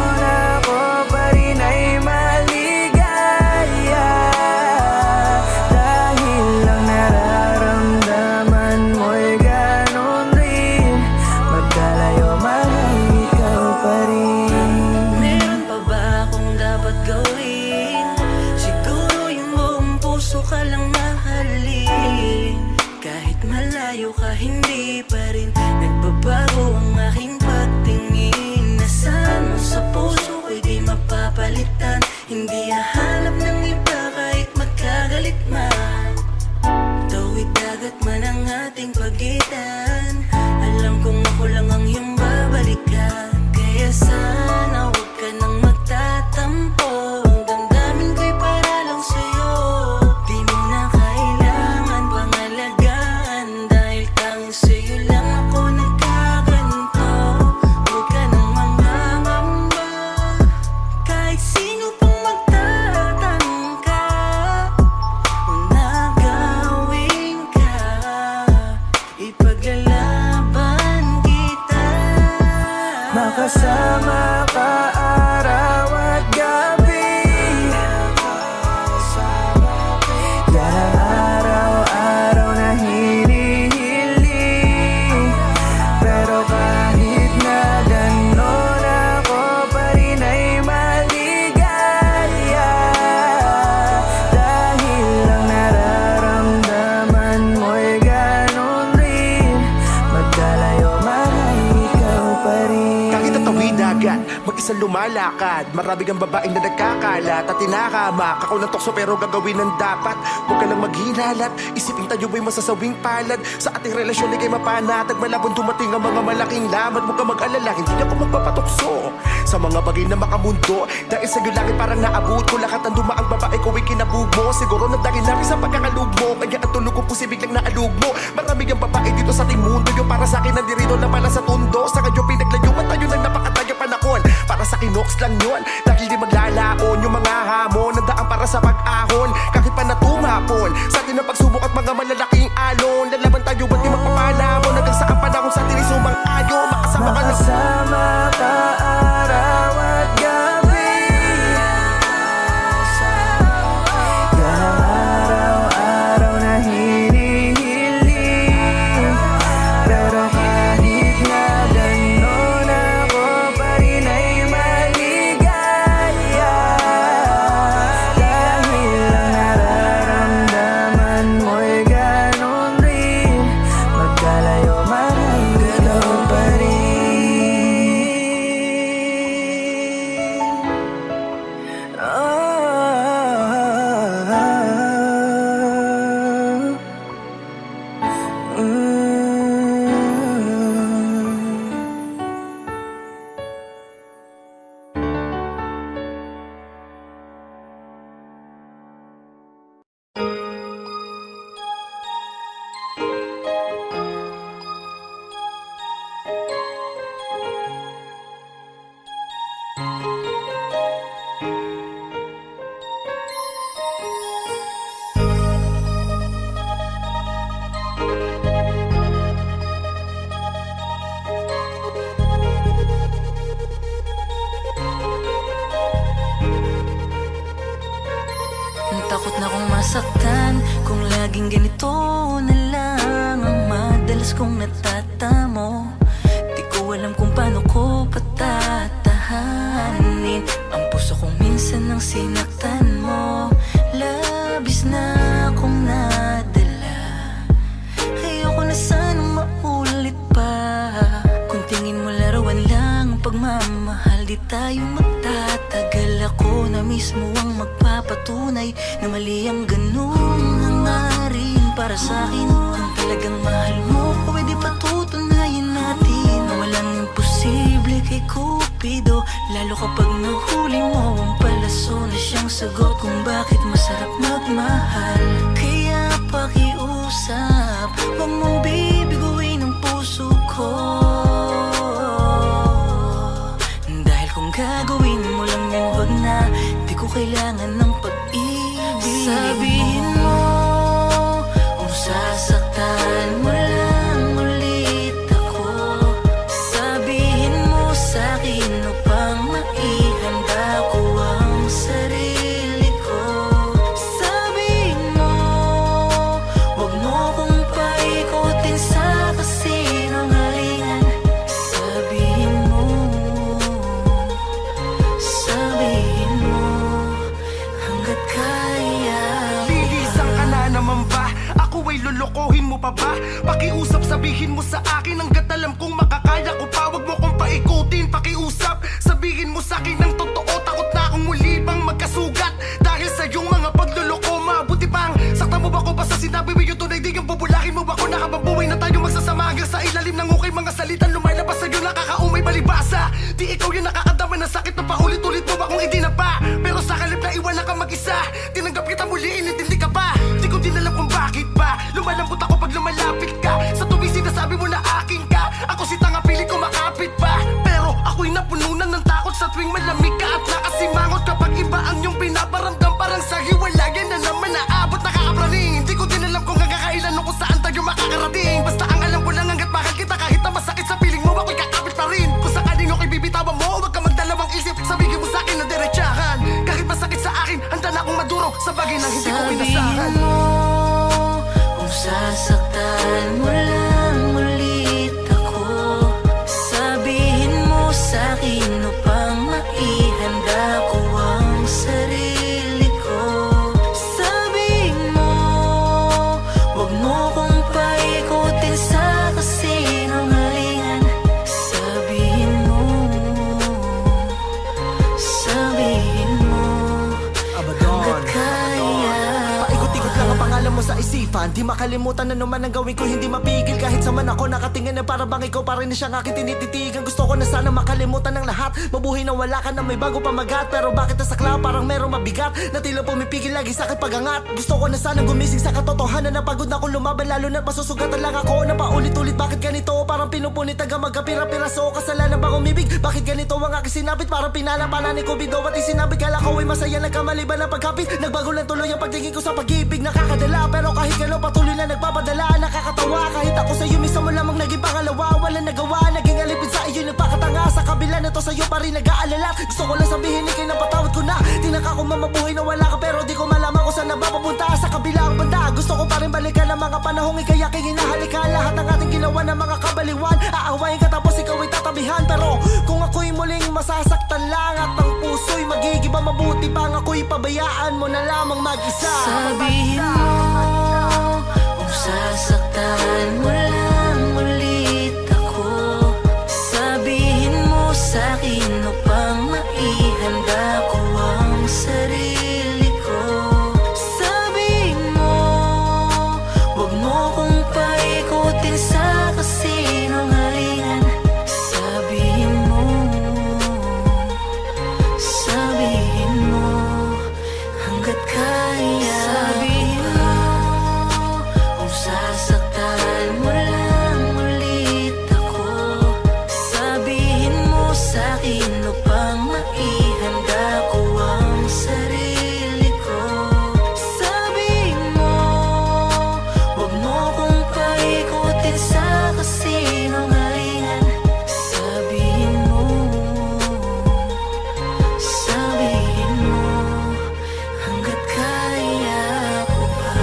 ka, hindi pa rin nagbabago ang aking pagtingin. Nasaan mo sa puso ko'y di mapapalitan. Hindi hahanap ng iba kahit magkagalit man. Tawid dagat man ang ating pagitan. Alam kong ako lang ang iyong babalikan. Kaya sana huwag ka nang magtatampo. Ang damdamin ko'y para lang sa'yo. Di mo na kailangan pangalagaan. Dahil tanging sa'yo lang ako nagkaganto. Huwag ka nang mangangamba. Kahit sino pang magtatangka kung nagawin ka, ipaglalaban kita. Makasama ka araw at gabi. Yan ang araw-araw na hinihiling. Pero kahit na ganon, ako pa rin ay maligaya. Dahil ang nararamdaman mo'y ganon rin. Magdalayo man ay ikaw pa rin. Kahit tatawid dagat, mag-isa lumalakad. Marami kang babaeng na nagkakalat at tinakamak. Ako ng tukso pero gagawin ang dapat. Huwag ka lang maghinalat, isipin tayo ay masasawing palad. Sa ating relasyon ay kay mapanatag. Malabon dumating ang mga malaking lamat. Huwag ka mag-alala, hindi ako magpapatukso sa mga bagay na makamundo. Dahil sa'yo langit parang naabot ko. Lahat ng dumaang babae ko ay kinabug mo. Siguro nagdahil na rin sa pagkakalug mo. Kaya ang tulog ko pusi biglang naalug mo. Marami ang babae dito sa ating mundo. Yung para sa akin nandirito na pala sa tundo. Sa kadyo pinaglayuan tayo ng napakatayo panahon. Para sa kinoks lang yun. Dahil di maglalaon yung mga hamon. Nandaan para sa pag-ahon. Kahit pa natumapon sa atin ang pagsubok at mga malalaking alon. Lalaban tayo at di magpapalamon. Hanggang sa ang panahon sa atin ay sumang-ayo. Makasama ka na Makasama ka araw at gabi. Yan ang araw-araw na hinihiling. Pero kahit na ganon, ako pa rin ay maligaya. Dahil ang nararamdaman mo'y ganon rin. Magkalayo man ay ikaw pa rin. Takot na kong masaktan kung laging ganito na lang ang madalas kong natatamo. Di ko alam kung paano ko patatahanin ang puso kong minsan nang sinaktan mo. Labis na akong nadala. Ayoko na sanang maulit pa. Kung tingin mo larawan lang ang pagmamahal, di tayo magtatagal. Ako na mismo ang magpapatunay na mali ang ganung hangarin para sa'kin. Kung talagang mahal mo, pwede patutunayan natin na walang imposible kay Cupido. Lalo kapag nahuli mo ang palaso na siyang sagot kung bakit masarap magmahal. Kaya pakiusap, huwag mong bibiguin ang puso ko. Dahil kung gagawin mo lang yan, wag na. Di ko kailangan ng pag-ibig. Sabihin mo kung sasaktan mo lang ulit ako. Sabihin mo sa'kin upang maihanda ko ang sarili ko. Sabihin mo wag mo kong paikutin sa kasinungalingan. Sabihin mo hanggat kaya. mo sa akin hanggat alam kong makakaya ko pa. Wag mo kong paikutin, pakiusap. Sabihin mo sa akin ng totoo, takot na akong muli pang magkasugat dahil sa iyong mga pagluloko. Mabuti pang saktan mo ba ko ba sa sinabi mo yung tunay? Di yung bubulahin mo ba ko? Nakababuhay na tayo magsasama hanggang sa ilalim ng ukay. Mga salitan lumalabas sa'yo nakakaumay balibasa. Di ikaw yung nakakadama ng sakit na paulit-ulit mo ba kung hindi na pa. Pero sa kalip na iwan ka mag-isa, tinanggap kita muli, inintindi ka pa. Di ko din alam kung bakit ba lumalambot ako pag lumalapit ka. Sa tuwing sinasabi mo na akin ka, ako si tanga pilit ko makapit pa. Pero ako'y napununan ng takot sa tuwing malamig ka at nakasimangot kapag iba ang iyong pinaparamdam. Parang sa hiwalayan na naman naabot nakakapraning. Hindi ko din alam kung hanggang kailan o kung saan tayo makakarating. Basta ang alam ko lang hanggat mahal kita kahit na masakit sa piling mo, ako'y kakapit pa rin. Kung sakaling ako'y bibitawan mo, huwag ka magdalawang isip. Sabihin mo sa akin na diretsahan. Kahit masakit sa akin, handa na akong maduro sa bagay na hindi ko inasahan. Sabihin mo kung sasaktan mo lang ulit ako. Sabihin mo sa'kin upang maihanda ko ang sarili ko. Sabihin mo wag mo kong paikutin sa kasinungalingan. Sabihin mo hanggat kaya. Paikot-ikot lang ang pangalan mo sa isipan. Di makalimutan na naman ang gawin ko, hindi mapigil. Kahit sa man ako nakatingin na para bang ikaw pa rin na siyang aking tinititigan. Gusto ko na sana makalimutan ng lahat, mabuhay na wala ka na may bago pamagat. Pero bakit nasa cloud parang merong mabigat na tila pumipigil lagi sa akin pagangat. Gusto ko na sana gumising sa katotohanan na pagod na akong lumaban, lalo na't masusugatan lang ako na paulit-ulit. Bakit ganito? Parang pinupunit hanggang magkapira-piraso. Kasalanan ba umibig? Bakit ganito ang aking sinapit? Parang pinalapanan ni Kubido at isinabit. Kala ko ay masaya, nagkamali ba ng pagkapit? Nagbago lang tuloy ang pagtingin ko sa pag-ibig. Nakakadala pero kahit gano'n patuloy na nagpapadala. Nakakatawa kahit ako sa'yo minsan mo lamang naging pangalawa. Walang nagawa, naging alipin sa iyo nagpakatanga. Sa kabila na to sa'yo pa rin nag-aalala. Gusto ko lang sabihin ikay na patawad ko na. Tinaka ko mamabuhay na wala ka pero di ko malaman kung saan napapapunta. Sa kabilang banda gusto ko pa rin balikan ang mga panahong ikay aking hinahalika. Lahat ng ating ginawa ng mga kabaliwan, aawayin ka tapos ikaw ay tatabihan. Pero kung ako'y muling masasaktan lang at ang puso'y magigiba, mabuti pang ako'y pabayaan mo na lamang mag-isa. Sabihin mo kung sasaktan mo lang ulit ako. Sabihin mo sa'kin upang maihanda ko ang sarili ko. Sabihin mo wag mo kong paikutin sa kasinungalingan. Sabihin mo hanggat kaya. Sabihin mo kung sasaktan mo lang ulit ako. Sabihin mo sa'kin upang maihanda ko ang sarili ko. Sabihin mo wag mo kong paikutin sa kasinungalingan. Sabihin mo hanggat kaya ko pa.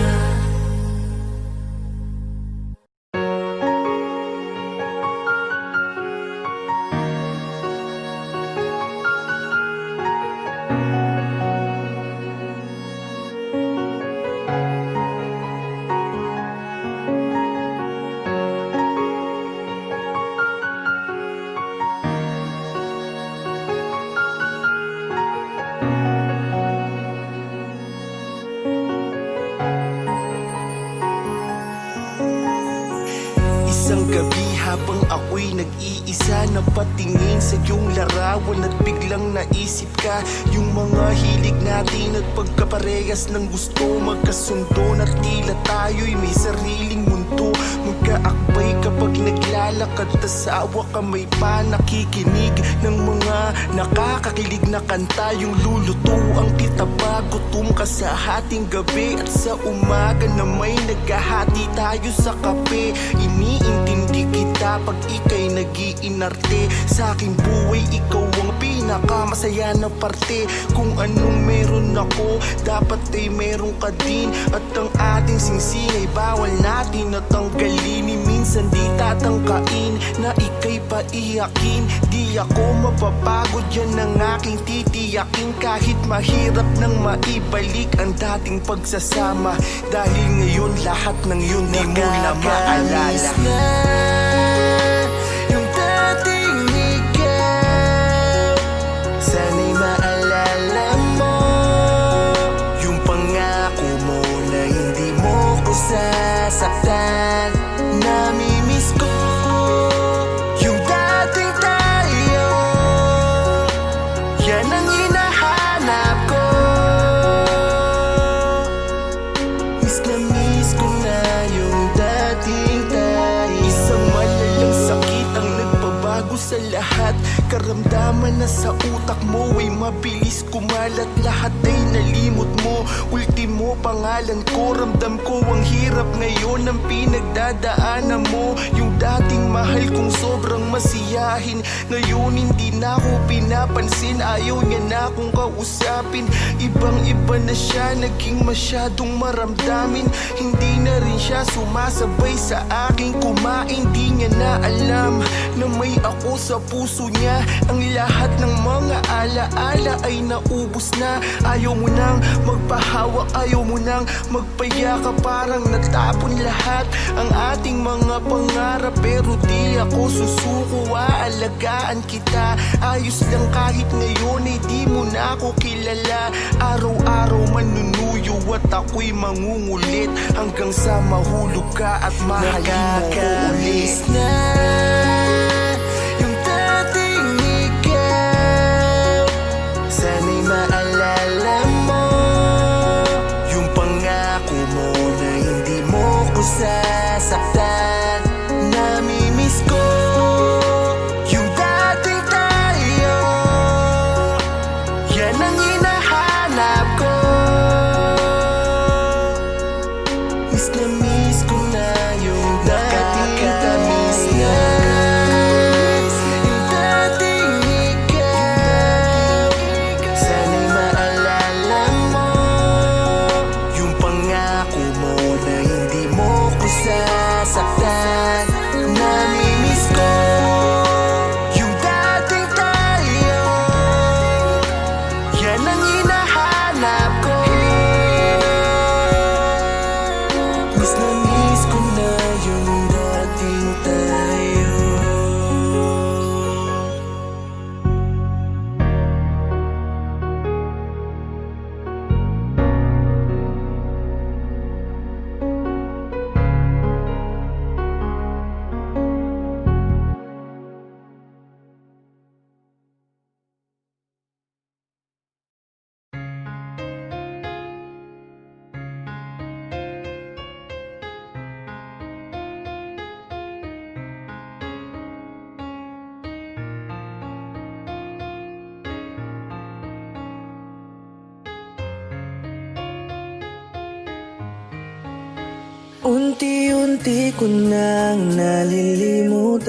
Isang gabi habang ako'y nag-iisa, napatingin sa iyong larawan at biglang naisip ka. Yung mga hilig natin at pagkaparehas ng gusto, magkasundo na tila tayo'y may sariling mundo. Magkaakbay kapag naglalakad, tasawa ka may pa nakikinig ng mga nakakakilig na kanta. Yung lulutuang kita pa, gutom ka sa hating gabi at sa umaga na may naghahati tayo sa kape. Iniintindi kita pag ika'y nag-iinarte. Sa aking buhay ikaw ang pinakamasaya na parte. Kung anong meron ako, dapat ay meron ka din. At ang ating singsing ay bawal natin natanggalin. Ni minsan di tatangkain na ika'y paiyakin. Di ako mapapagod, yan ang aking titiyakin. Kahit mahirap nang maibalik ang dating pagsasama. Dahil ngayon lahat ng yun di mo na maalala. na yung dating ikaw. Sana'y maalala mo yung pangako mo na hindi mo ko sasaktan. Namimiss ko yung dating tayo. Yan ang hinahanap ko. Miss ko na yung dating tayo. Isang malalang sakit ang nagpabago sa lahat. Karamdaman na sa utak mo ay mabilis kumalat. Lahat ay nalimot mo. Ultimo pangalan ko. Ramdam ko ang hirap ngayon ang pinagdadaanan mo. Yung dating mahal kong sobrang masiyahin, ngayon hindi na ako pinapansin. Ayaw niya na akong kausapin. Ibang iba na siya, naging masyadong maramdamin. Hindi na rin siya sumasabay sa aking kumain. Di niya na alam na may ako sa puso niya. Ang lahat ng mga alaala ay naubos na. Ayaw mo nang magpahawak, ayaw mo nang magpayakap. Parang natapon lahat ang ating mga pangarap. Pero di ako susuko, aalagaan kita. Ayos lang kahit ngayon ay di mo na ako kilala. Araw-araw manunuyo at ako'y mangungulit hanggang sa mahulog ka at mahalin mo ko ulit. Na yung dating ikaw. Sana'y maalala mo yung pangako mo na hindi mo ko sasaktan. Namimiss ko yung dating tayo. Yan ang hinahanap ko. Miss ko na yung dating tamis na. Yung dating ikaw. Sana'y maalala mo yung pangako mo na hindi mo ko sasaktan. Namimiss ko yung dating tayo. Yan ang hinahanap ko. Miss ko na yung dating tayo. Unti-unti ko nang nalilimutan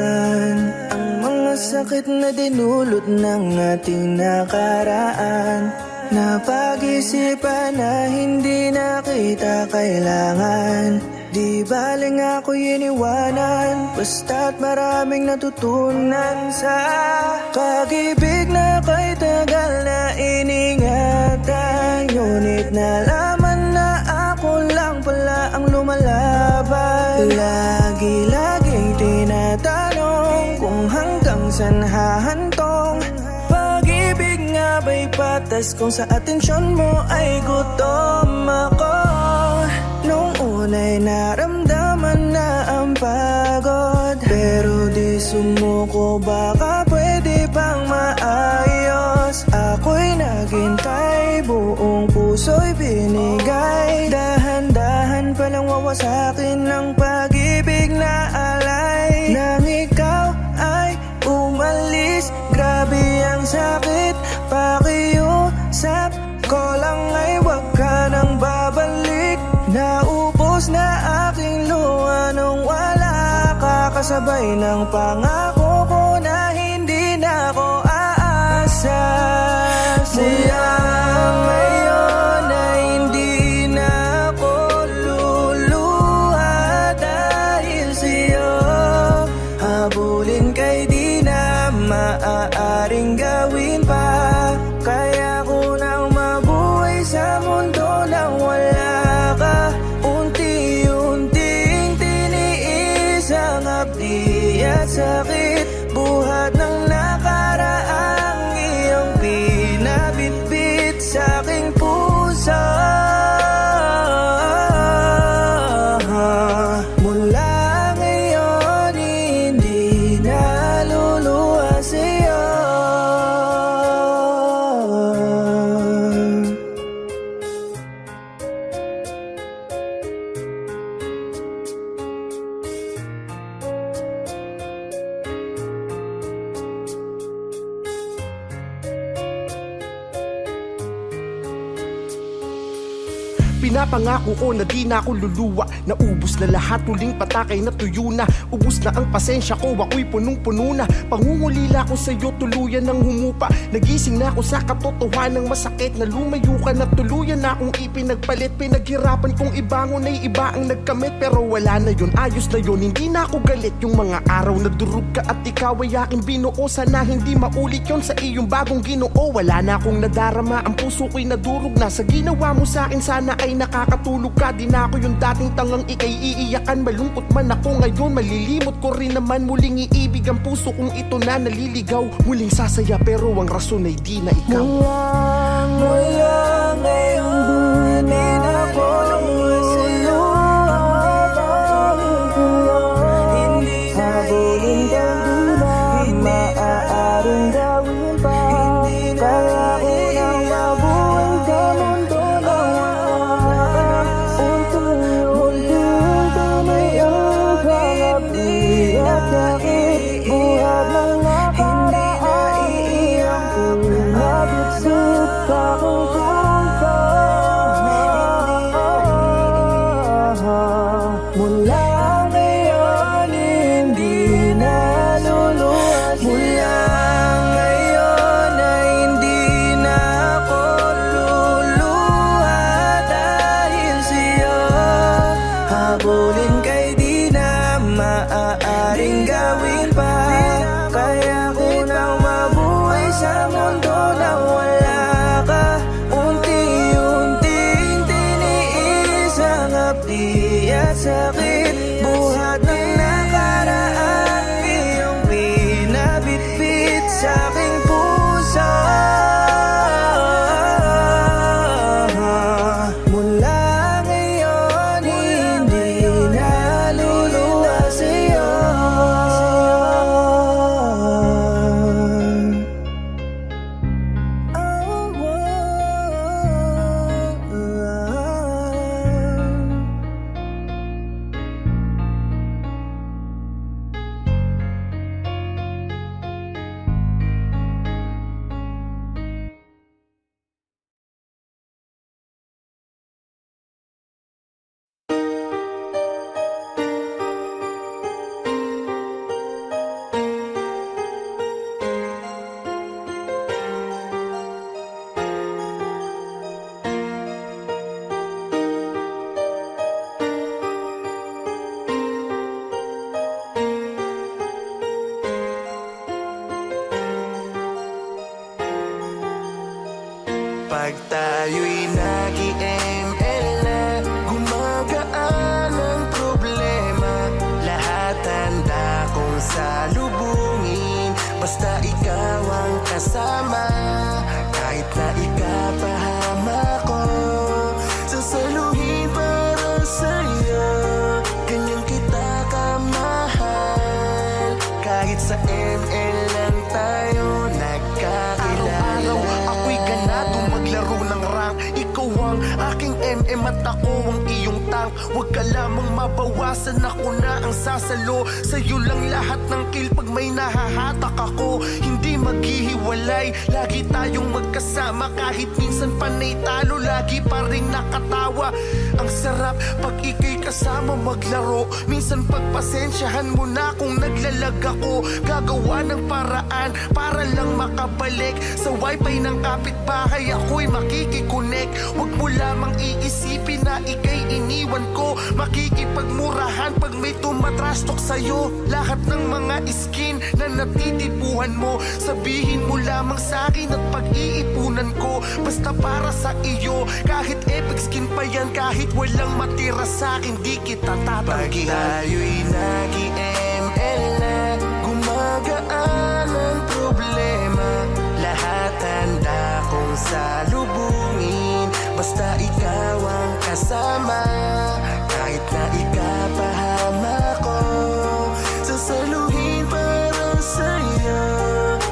ang mga sakit na dinulot ng ating nakaraan. Napag-isipan na hindi na kita kailangan. Di baling ako'y iniwanan, basta't maraming natutunan sa pag-ibig na kay tagal na iningatan. Ngunit nalaman na ako lang pala ang lumalaban. Lagi-laging tinatanong kung hanggang saan hahantong. Pag-ibig nga ba'y patas kung sa atensyon mo ay gutom ako? Nung una'y naramdaman na ang pagod, pero di sumuko, baka pwede pang maayos. Ako'y naghintay, buong puso'y binigay. Dahan-dahan palang wawasakin ng pag-ibig na alay. Nang ikaw ay umalis, grabe ang sakit. Pakiusap ko lang ay wag ka nang babalik. Naubos na aking luha nung wala ka, kasabay ng pangako ko na hindi na ako aasa. sakit. Buhat ng nakaraang iyong pinabitbit sa aking puso. Mula ngayon hindi na luluha sa'yo. Pinapangako ko na di na ako luluwa. Naubos na lahat, huling patakay na tuyo na. Ubus na ang pasensya ko, ako'y punong-puno na. Pangungulila ko sa'yo, tuluyan ng humupa. Nagising na ako sa katotohanang masakit. Na lumayo ka na tuluyan na akong ipinagpalit. Pinaghirapan kong ibangon ay iba ang nagkamit. Pero wala na yun, ayos na yun, hindi na ako galit. Yung mga araw na durog ka at ikaw ay aking binuo. Sana hindi maulit yun sa iyong bagong ginoo. Wala na akong nadarama, ang puso ko'y nadurog na. Sa ginawa mo sa akin, sana ay nakakatulog ka. Di na ako yung dating tangang ikay iiyakan. Malungkot man ako ngayon, malilimot ko rin naman. Muling iibig ang puso kong ito na naliligaw. Muling sasaya pero ang rason ay di na ikaw. Mula ngayon di na ako luluha sa'yo. Hindi na iiyak, maaaring gawin pa. Kaya ko nang mabuhay sa mundo na unti-unting tunay ang hanap at sakit. Buhat ng nakaraan iyong pinabitbit sa aking puso. Mula ngayon hindi na luluha. Mula ngayon ay hindi na ako luluha dahil sa'yo. Habulin kay di na maaaring gawin pa. Kaya ko nang mabuhay sa mundo na wala ka. Unti-unting tiniis ang hapdi at sakit. Buhat ng nakaraan iyong pinabitbit sa aking puso. Mula ngayon hindi na luluha sa'yo. Pag tayo'y nag-ML na, gumagaan ang problema. Lahat handa kong salubungin, basta ikaw ang kasama. Kahit na ikapahama ko, sasaluhin para sa'yo. Ganyan kita kamahal, kahit sa ML lang tayo nagkakilala. Ako'y ganado maglaro ng rank. Ikaw ang aking MM at ako ang iyong tank. Huwag ka lamang mabawasan, ako na ang sasalo. Sa'yo lang lahat ng kill pag may nahahatak ako. Hindi maghihiwalay, lagi tayong magkasama. Kahit minsan panay talo, lagi pa rin nakatawa. Ang sarap pag ika'y kasama maglaro. Minsan pagpasensyahan mo na kung naglalag ako. Gagawa ng paraan para lang makabalik sa wifi ng kapitbahay. Ako'y makikikonek. Huwag mo lamang iisipin na ika'y iniwan ko. Makikipagmurahan pag may tumatrastok sa'yo. Lahat ng mga skin na natitipuhan mo, sabihin mo lamang sa'kin at pag-iipunan ko. Basta para sa iyo, kahit epic skin pa yan, kahit walang matira sa'kin, di kita tatanggihan. Pag tayo'y nag-ML na, problema, lahat handa kong salubungin. Basta ikaw ang kasama, kahit na ikapahama ko, sasaluhin para sa'yo.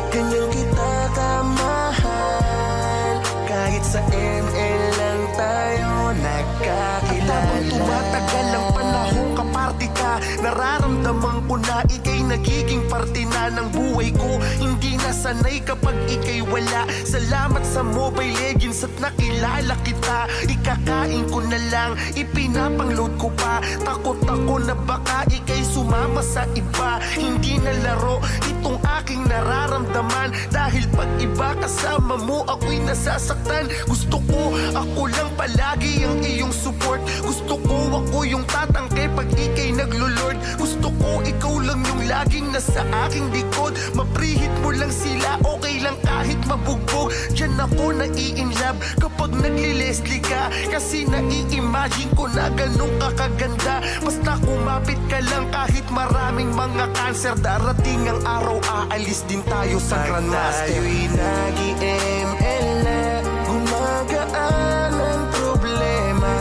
Ganyan kita kamahal, kahit sa ML lang tayo nagkakilala. At habang tumatagal ang panahon, kaparte ka, nararamdaman ko na ika'y nagiging parte na ng buhay ko. Hindi na sanay kapag ika'y wala. Salamat sa Mobile Legends at nakilala kita. Ikakain ko na lang, ipinapangload ko pa. Takot ako na baka ika'y sumama sa iba. Hindi na laro itong aking nararamdaman, dahil pag iba kasama mo ako'y nasasaktan. Gusto ko ako lang palagi ang iyong support. Gusto ko ako yung tatangke pag ika'y naglulord. Gusto ko ikaw lang yung laging nasa aking likod. Maprihit mo lang sila, okay lang kahit mabugbog. Diyan ako nai-inlove kapag nagli-Leslie ka, kasi nai-imagine ko na ganun kakaganda. Basta kumapit ka lang kahit maraming mga cancer. Darating ang araw, aalis din tayo sa Grandmaster. Tayo'y nag-ML na, gumagaan ang problema,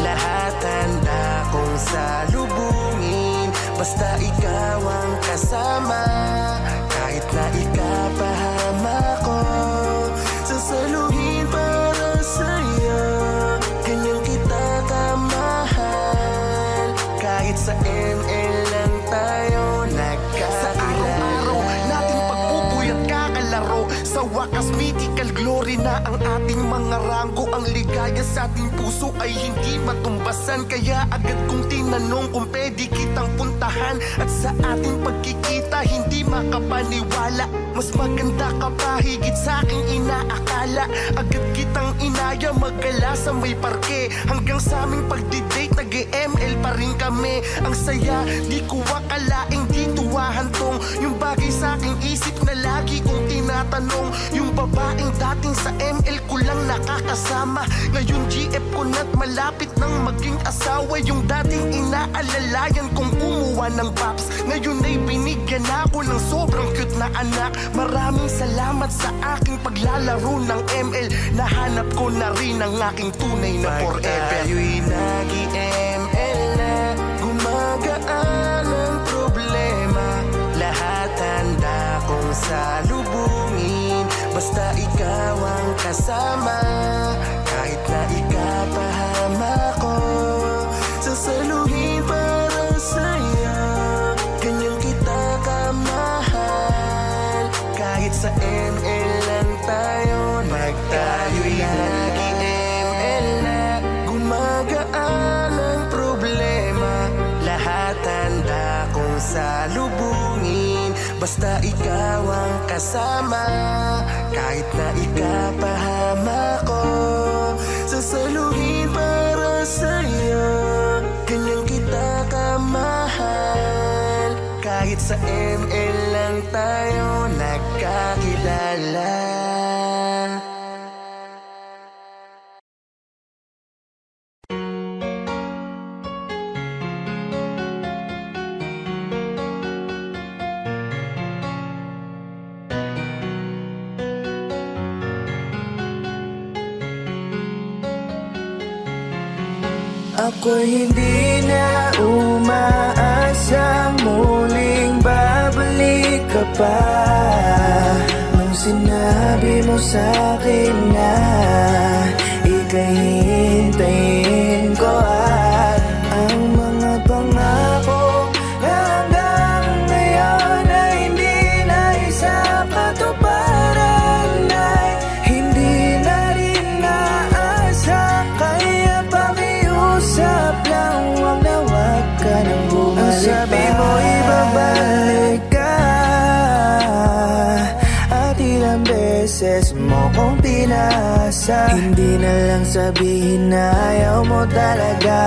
lahat handa kong salubungin. Basta ikaw ang kasama, kahit na ikapahama ko, sasaluhin para sa'yo. Ganyan kita kamahal, kahit sa ML lang tayo nagkakilala. Sa araw-araw nating pagpupuyat kakalaro, sa wakas mythical glory na ang ating mga ranggo. Ang ligaya sa ating puso ay hindi matumbasan, kaya agad kong tinanong kung pwede kitang puntahan. At sa ating pagkikita hindi makapaniwala, mas maganda ka pa higit sa aking inaakala. Agad kitang inaya maggala sa may parke, hanggang sa aming pagdi-date nag-ML pa rin kami. Ang saya, di ko akalaing dito hahantong yung bagay sa aking isip na lagi kong tinatanong. Yung babaeng dating sa ML ko lang nakakasama, ngayon GF ko na't malapit nang maging asawa. Yung dating inaalalayan kong kumuha ng paps, ngayon ay binigyan ako ng sobrang cute na anak. Maraming salamat sa aking paglalaro ng ML, nahanap ko na rin ang aking tunay na forever. Tayo'y nag-ML na, gumagaan ang problema, lahat handa kong salubungin. Basta ikaw ang kasama, kahit na ikapahama ko, sasaluhin para sa'yo. Ganyan kita kamahal, kahit sa ML lang tayo nagtayo'y nag-ML na, gumagaan ang problema, lahat handa kong salubungin. Basta ikaw ang kasama, kahit na ikapahama ko, sasaluhin para sa'yo. Ganyan kita kamahal, kahit sa ML lang tayo nagkakilala. Ako'y hindi na umaasa, muling babalik ka pa. Nung sinabi mo sa'kin na ika'y hintayin ko, at ang mga pangako na hanggang ngayon ay hindi na isa katuparan, ay hindi na rin naasa. Kaya pakiusap lang, wag na wag ka nang bumalik. Ang sabi mo ibabalik ka, at ilang beses mo kong pinasa. Hindi na lang sabihin na ayaw mo talaga,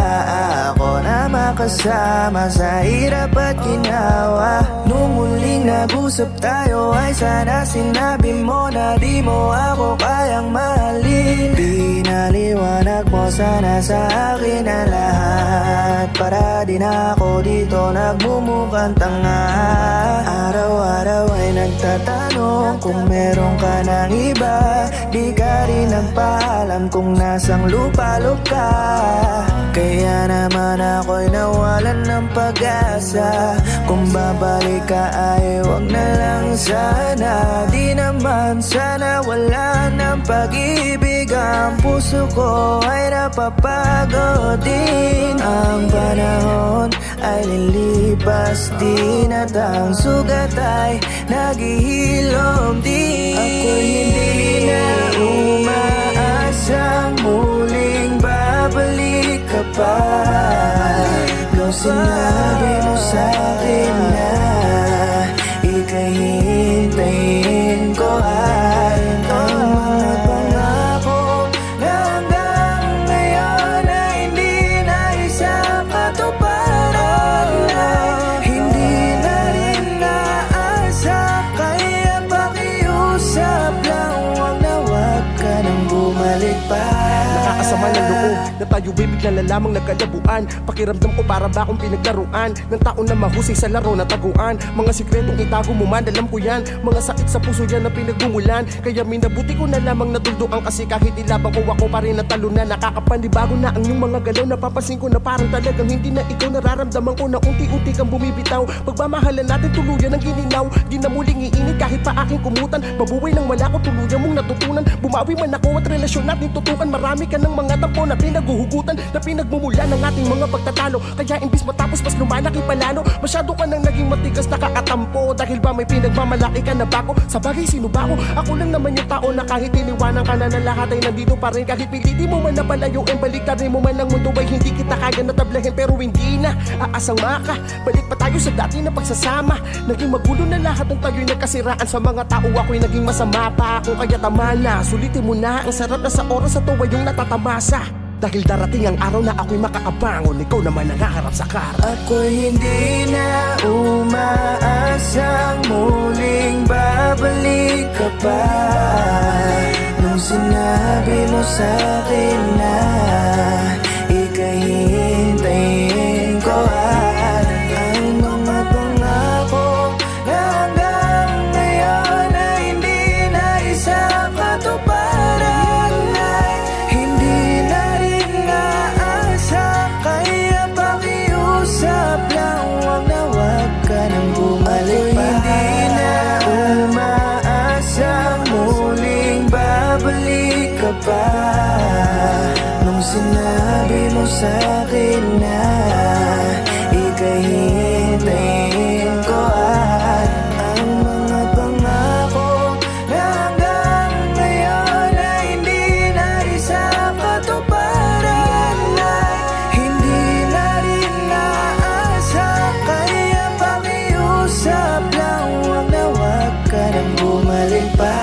ako na makasama sa hirap at ginawa. Nung muling nag-usap tayo ay sana sinabi mo na di mo ako kayang mahalin. Pinaliwanag mo sana sa akin ang lahat, para di na ako dito nagmumukhang tanga. Araw-araw ay nagtatanong kung meron ka ng iba, di ka rin nagpaalam kung nasang lupalop ka. Kaya naman ako'y nawalan ng pag-asa, kung babalik ka ay wag na lang sana. Di naman sana wala ng pag-ibig, ang puso ko ay napapagod din. Ang panahon ay lilipas din at ang sugat ay naghihilom din. Ako'y hindi na umaasang muling babalik ka pa. Nung sinabi mo sa'kin na ika'y hintayin ko ay ang mga pangako na hanggang ngayon ay hindi na isa katuparan. Hindi na rin naasa, kaya pakiusap lang, wag na wag ka nang bumalik pa. Nakakasama ng loob na tayo bibig na lamang nagkalabuan. Pakiramdam ko para ba akong pinaglaruan ng taon na mahusay sa laro na taguan. Mga sikretong itago mo man, alam ko yan. Mga sakit sa puso yan na pinagmumulan. Kaya minabuti ko na lamang natuldukan, kasi kahit ilabang ko ako pa rin natalunan. Nakakapanibago na ang iyong mga galaw, napapansin ko na parang talagang hindi na ikaw. Nararamdaman ko na unti-unti kang bumibitaw. Pagmamahalan natin tuluyan ang gininaw, di na muling iinit kahit pa aking kumutan. Mabuhay nang wala ko, tuluyan mong natutunan. Bumawi man ako at relasyon natin tutukan. Marami ka ng mga tampo na pinaghuhugutan, na pinagmumula ng ating mga pagtatalo. Kaya imbis matapos mas lumalaki palalo. Masyado ka nang naging matigas nakakatampo, dahil ba may pinagmamalaki ka na bako. Sa bagay sino ba ako? Ako lang naman yung tao na kahit iniwanan ka na ng lahat ay nandito pa rin. Kahit pilitin mo man na palayo, baliktarin mo man ang mundo ay hindi kita kaya natablahin. Pero hindi na aasang maka, balik pa tayo sa dati na pagsasama. Naging magulo na lahat ng tayo'y nagkasiraan. Sa mga tao ako'y naging masama pa ako, kaya tama na, sulitin mo na. Ang sarap na sa oras sa tuwa yung natatamasa, dahil darating ang araw na ako'y makakabangon. Ikaw naman ang haharap sa kara. Ako'y hindi na umaasang muling babalik ka pa. Nung sinabi mo sa'kin na ika'y hintayin ko at ang mga pangako na hanggang ngayon ay hindi na isa katuparan. Hindi na rin naasa, kaya pakiusap lang, wag na wag ka nang bumalik pa. Hindi na umaasang muling babalik ka pa. Nung sinabi mo sa'kin na ika'y hintayin ko at ang mga pangako na hanggang ngayon ay hindi na isa katuparan. Hindi na rin naasa, kaya pakiusap lang, wag na wag ka nang bumalik pa.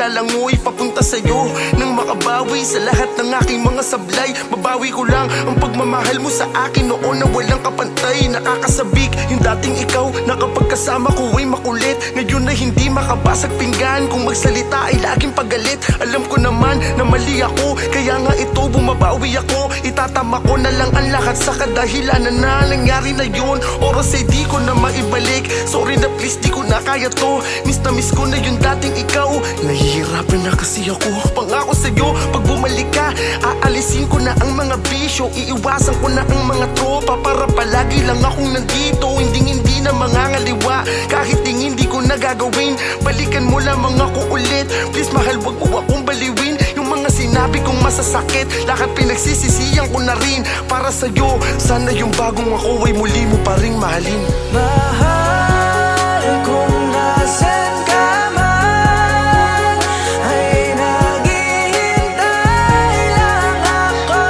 lalangoy papunta sa'yo nang makabawi sa lahat ng aking mga sablay. Mabawi ko lang ang pagmamahal mo sa akin noon na walang kapantay. Nakakasabik yung dating ikaw na kapag kasama ko ay makulit. Ngayon na hindi makabasag pinggan, kung magsalita ay laging pagalit. Alam ko naman na mali ako, kaya nga ito bumabawi ako. Itatama ko na lang ang lahat sa kadahilanan na nangyari na yun. Oras ay di ko na maibalik, sorry na please di ko na kaya to. Miss na miss ko na yung dating ikaw, nahihirapan na kasi ako. Pangako sa'yo pag bumalik ka, aalisin ko na ang mga bisyo. Iiwasan ko na ang mga tropa para palagi lang akong nandito. Hindi na mangangaliwa kahit hindi ko nagagawin. Balikan mo lamang ako ulit, please mahal wag mo akong baliwin. Yung mga sinabi kong masasakit, lahat pinagsisisiyan ko na rin para sa'yo. Sana yung bagong ako ay muli mo pa ring mahalin. Mahal, kung nasan ka man, ay naghihintay lang ako.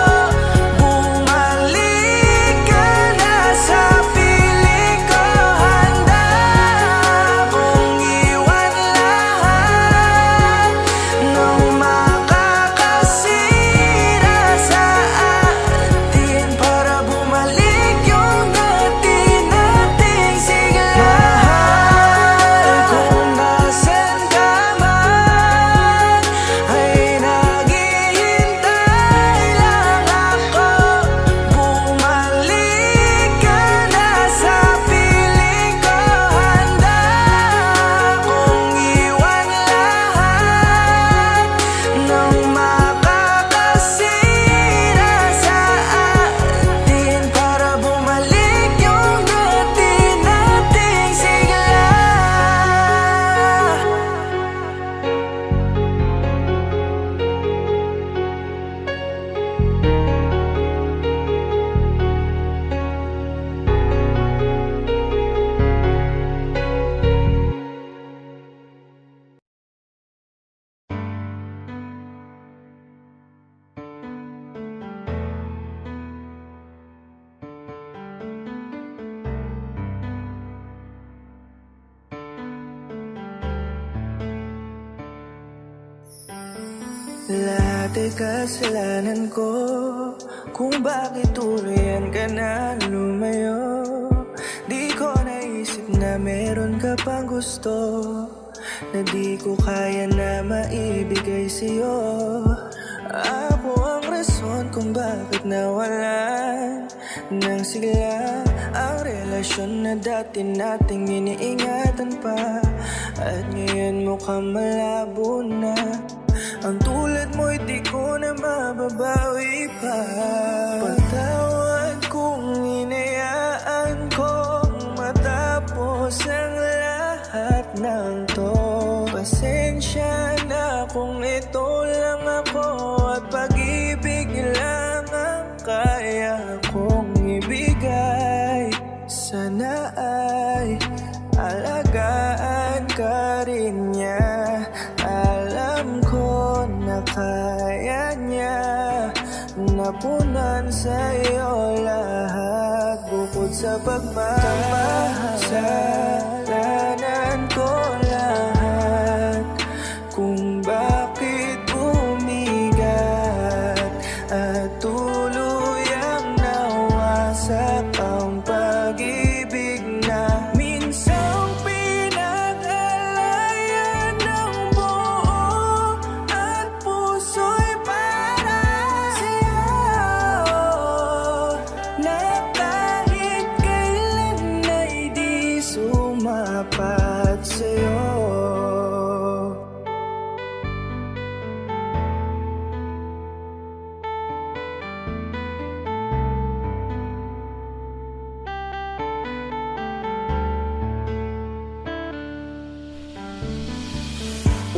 Bumalik ka na sa piling ko, handa kong iwan lahat ng makakasira sa atin para bumalik yung dati nating sigla. Mahal, kung nasan ka man, ay naghihintay lang ako. Bumalik ka na sa piling ko, handa kong iwan lahat ng makakasira sa atin para bumalik yung dati nating sigla. Lahat ay kasalanan ko kung bakit tuluyan ka na lumayo. Di ko naisip na meron ka pang gusto na di ko kaya na maibigay sa'yo. Ako ang rason kung bakit nawalan ng sigla ang relasyon na dati nating iniingatan pa. At ngayon mukhang malabo na. Ang tulad mo'y di ko na mababawi pa. Patawad kung hinayaan kong matapos ang lahat ng to. Pasensya na kung ito lang ako at pag-ibig lang ang kaya kong ibigay. Sana ay alagaan ka rin niya. Alam ko na kaya niya napunan sa'yo lahat bukod sa pagmamahal. Kasalanan ko lahat kung bakit bumigat at tuluyang nawasak ang pag-ibig na minsang pinag-alayan ng buo at puso'y para sa'yo, na kahit kailan ay di sumapat sa'yo.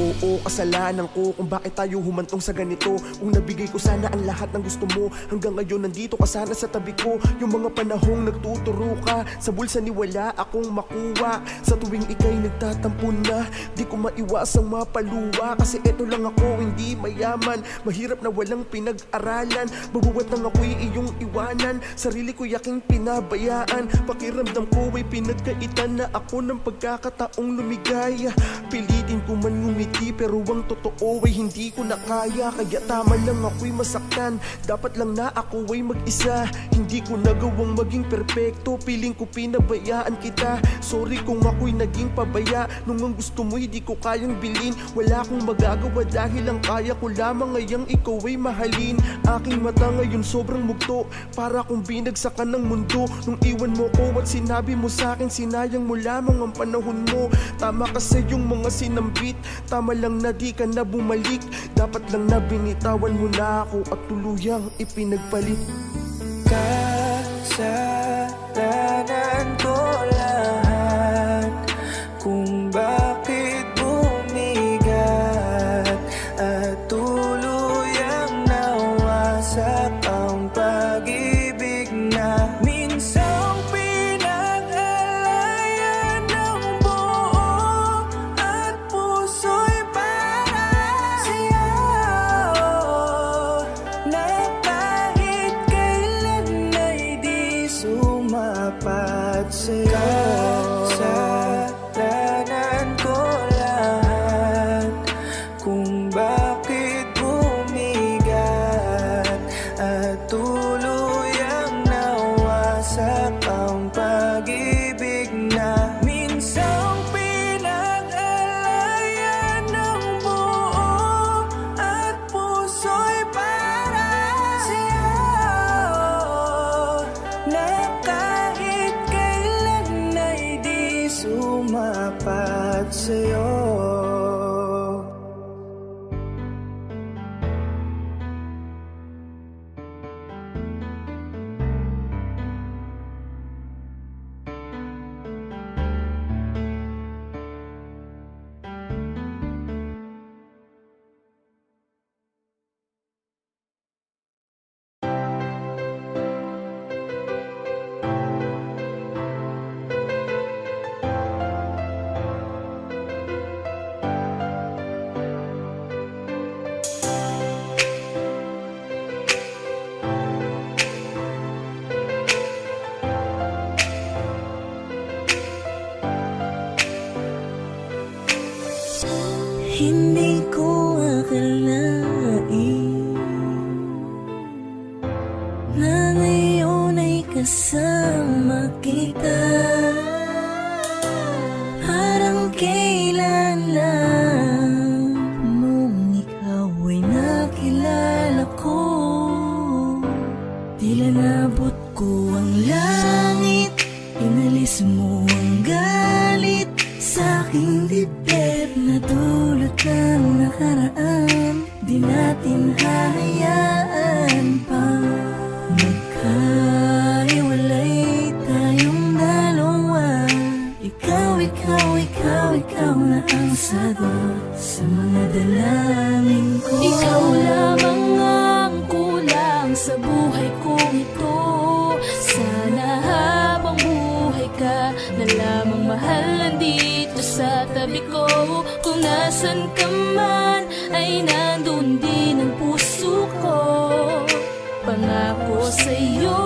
Oo, kasalanan ko kung bakit tayo humantong sa ganito. Kung nabigay ko sana ang lahat ng gusto mo, hanggang ngayon nandito ka sana sa tabi ko. Yung mga panahong nagtuturo ka, sa bulsa ni wala akong makuha. Sa tuwing ika'y nagtatampo na, di ko maiwasang mapaluwa. Kasi eto lang ako, hindi mayaman, mahirap na walang pinag-aralan. Mabuwat nang ako'y iyong iwanan, sarili ko yaking pinabayaan. Pakiramdam ko ay pinagkaitan na ako ng pagkakataong lumigaya. Pilitin ko man ngumiti hindi pero ang totoo ay hindi ko na kaya. Kaya tama lang ako'y masaktan, dapat lang na ako ay mag-isa. Hindi ko nagawang maging perpekto, piling ko pinabayaan kita. Sorry kung ako'y naging pabaya, nung ang gusto mo hindi ko kayang bilin. Wala akong magagawa dahil ang kaya ko lamang ngayang ikaw ay mahalin. Aking mata ngayon sobrang mugto, para kung binagsakan ng mundo. Nung iwan mo ko at sinabi mo sa akin, sinayang mo lamang ang panahon mo. Tama ka sa iyong mga sinambit, tama lang na di ka na bumalik. Dapat lang na binitawan mo na ako at tuluyang ipinagpalit. Kasalanan ko lahat kung bakit bumigat at tuluyang nawasak ang pag-ibig na minsang pinag-alayan ng buo at puso'y para sa'yo, na kahit kailan ay di sumapat sa'yo. Kasalanan ko lahat kung bakit bumigat at tuluyang nawasak ang pag-ibig na minsang pinag-alayan ng buo at puso'y para sa'yo, na kahit kailan ay di sumapat sa'yo. Hindi ko akalain na ngayon ay kasama kita. Parang kailan lang nung ikaw ay nakilala ko. Tila nabot ko ang langit, inalis mo ang galit sa aking dibdib. Nadulot ng nakaraan, di natin hahayaan pa magkahiwalay tayong dalawa. Ikaw na ang sagot sa mga dalangin ko. Ikaw lamang ang kulang sa buhay kong ito. Sana habang buhay ka na lamang mahal nandito sa tabi ko. Kung nasan ka man ay nandun din ang puso ko. Pangako sa'yo,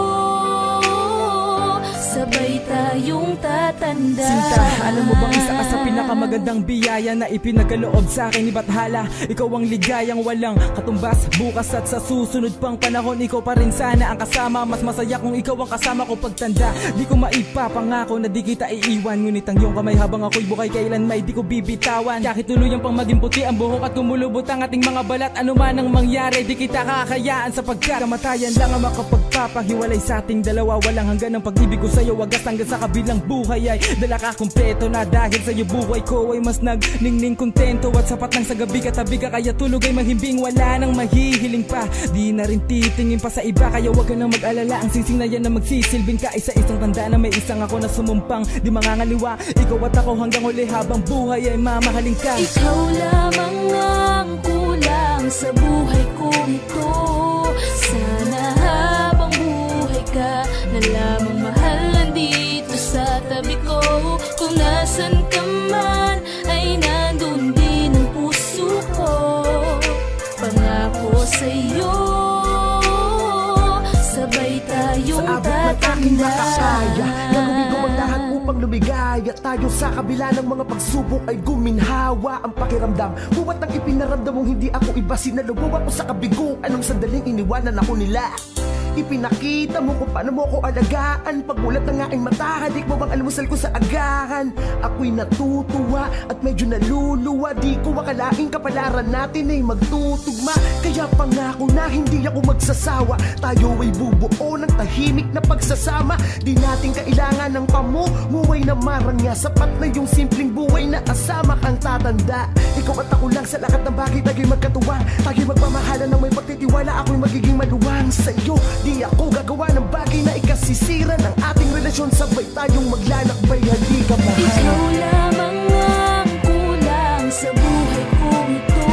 sabay tayong tatanda. Sinta, alam mo bang isa ka sa pinakamagandang biyaya na ipinagaloob sa akin ni Bathala? Ikaw ang ligayang walang katumbas bukas at sa susunod pang panahon. Ikaw pa rin sana ang kasama. Mas masaya kung ikaw ang kasama ko pagtanda. Di ko maipapangako na di kita iiwan, ngunit ang iyong kamay habang ako'y bukay kailan may di ko bibitawan. Kahit tuluyang pang maging puti ang buhok at kumulubot ang ating mga balat, ano man ang mangyari di kita kakayaan, sapagkat kamatayan lang ang makapagpapahiwalay sa ating dalawa. Walang hanggan ang pag-ibig ko sa'yo, wagas hanggang sa kabilang buhay ay dala ka kumpleto na. Dahil sa'yo buhay ko ay mas nagningning kontento at sapat lang sa gabi katabi ka, kaya tulog ay mahimbing. Wala nang mahihiling pa, di na rin titingin pa sa iba, kaya wag ka nang mag-alala. Ang sising na yan na magsisilbing ka, isa-isang tanda na may isang ako na sumumpang di mangangaliwa. Ikaw at ako hanggang huli habang buhay ay mamahalin ka. Ikaw lamang ang kulang sa buhay kong ito. Sana habang buhay ka na lamang mahal nandito sa tabi ko. Kung nasan ka man ay nandun din ang puso ko. Pangako sa'yo, sabay tayong aking tatanda. makakaya. Gagawin ko ang lahat upang lumigaya tayo sa kabila ng mga pagsubok ay guminhawa ang pakiramdam. Buwat ang ipinaramdam mong hindi ako iba, sinalubaw ako sa kabiguan anong sandaling iniwanan ako nila. Ipinakita mo kung paano mo ko alagaan. Pagmulat ng aking mata, halik mo bang almusal ko sa agahan. Ako'y natutuwa at medyo naluluwa. Di ko akalaing kapalaran natin ay magtutugma. Kaya pangako na hindi ako magsasawa. Tayo ay bubuo ng tahimik na pagsasama. Di natin kailangan ng pamumuhay na marangya. Sapat na yung simpleng buhay na kasama kang tatanda. Ikaw at ako lang sa lahat ng bagay, tayo'y magkatuwang. Tayo'y magmamahalan ng may pagtitiwala. Ako'y magiging maluwang sa'yo. Di ako gagawa ng bagay na ikasisira ng ating relasyon. Sabay tayong maglalakbay, halika mahal. Ikaw lamang ang kulang sa buhay kong ito.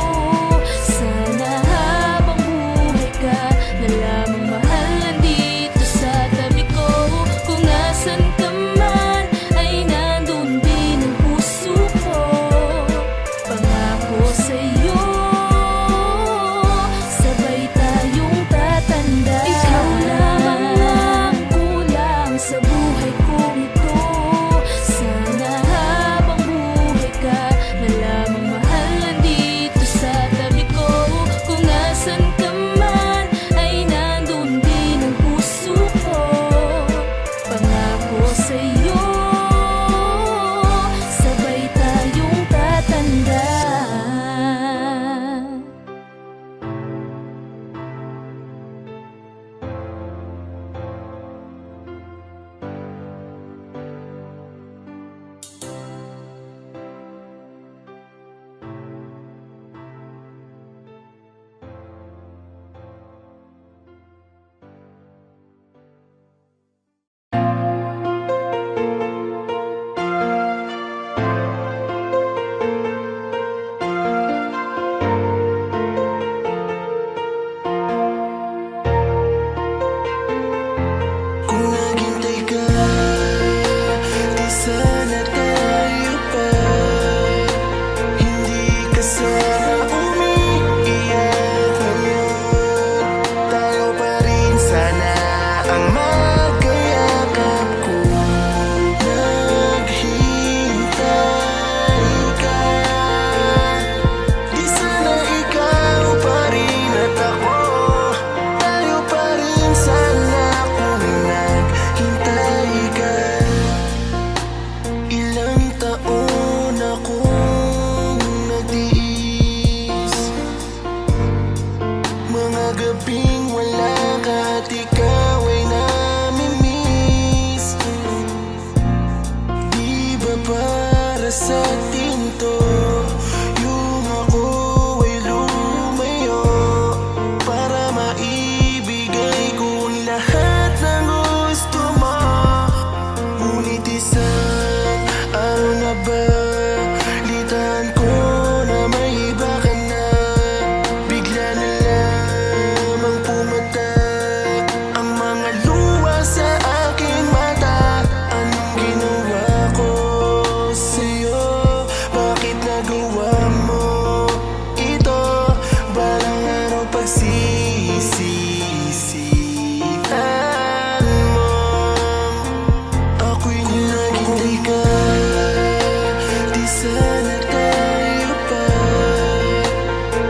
Sana habang buhay ka na lamang mahal nandito sa tabi ko. Kung nasan ka man ay nandun din ang puso ko. Pangako sa'yo, sabay tayong tatanda. Ikaw lamang ang kulang sa buhay kong ito. Sana habang buhay ka na lamang mahal nandito sa tabi ko. Kung nasan ka man ay nandun din ang puso ko. Pangako sa'yo, sabay tayong tatanda. Kung naghintay ka, di sana tayo pa. Hindi ka sana umiiyak ngayon. Tayo pa rin sana ang magkayakap kung naghintay ka. Di sana ikaw pa rin at ako. Tayo pa rin sana kung naghintay ka. Ilang taon akong nagtiis, mga gabing wala ka at ikaw ay namimiss. Di ba para sa atin to, yung ako ay lumayo para maibigay ko ang lahat ng gusto mo. Ngunit isang araw na balitaan ko na may iba ka na. Bigla na lamang pumatak ang mga luha sa aking mata. Anong ginawa ko sa'yo? Bakit nagawa mo ito? Balang araw pagsisisihan mo. Ako'y naghintay ka, di sana tayo pa.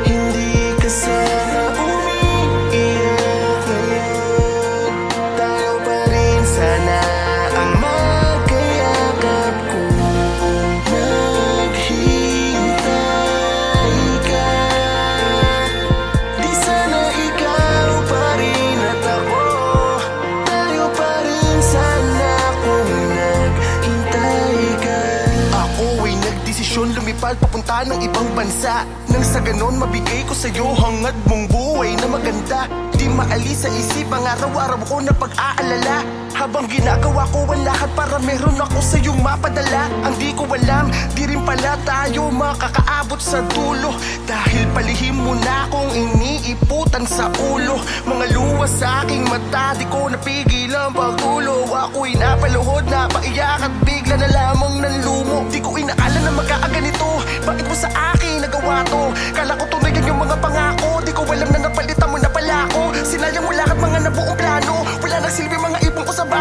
Hindi ka sana umiiyak ngayon. Tayo pa rin sana ang magkayakap kung naghintay ka. Di sana ikaw pa rin at ako. Tayo pa rin sana kung naghintay ka. Ako ay nagdesisyon lumipad papunta ng ibang bansa. Nang sa ganon mabigay ko sa'yo hangad mong buhay na maganda. Di maalis sa isip ang araw-araw ko na pag-aalala. Habang ginagawa ko ang lahat para meron ako sa'yong mapadala. Ang di ko alam, di rin pala tayo makakaabot sa dulo. Dahil palihim mo na akong iniiputan sa ulo. Mga luha sa aking mata, di ko napigil ang pagtulo. Ako'y napaluhod, napaiyak at bigla na lamang nanlumo. Di ko inaala na magkakaganito. Bakit mo sa akin nagawa to? Kala ko tunay yan yung mga pangako. Di ko alam na napalitan mo na pala ako. Sinayang mo lahat mga nabuong plano. Wala nang silbi mga ipon ko sa bahay.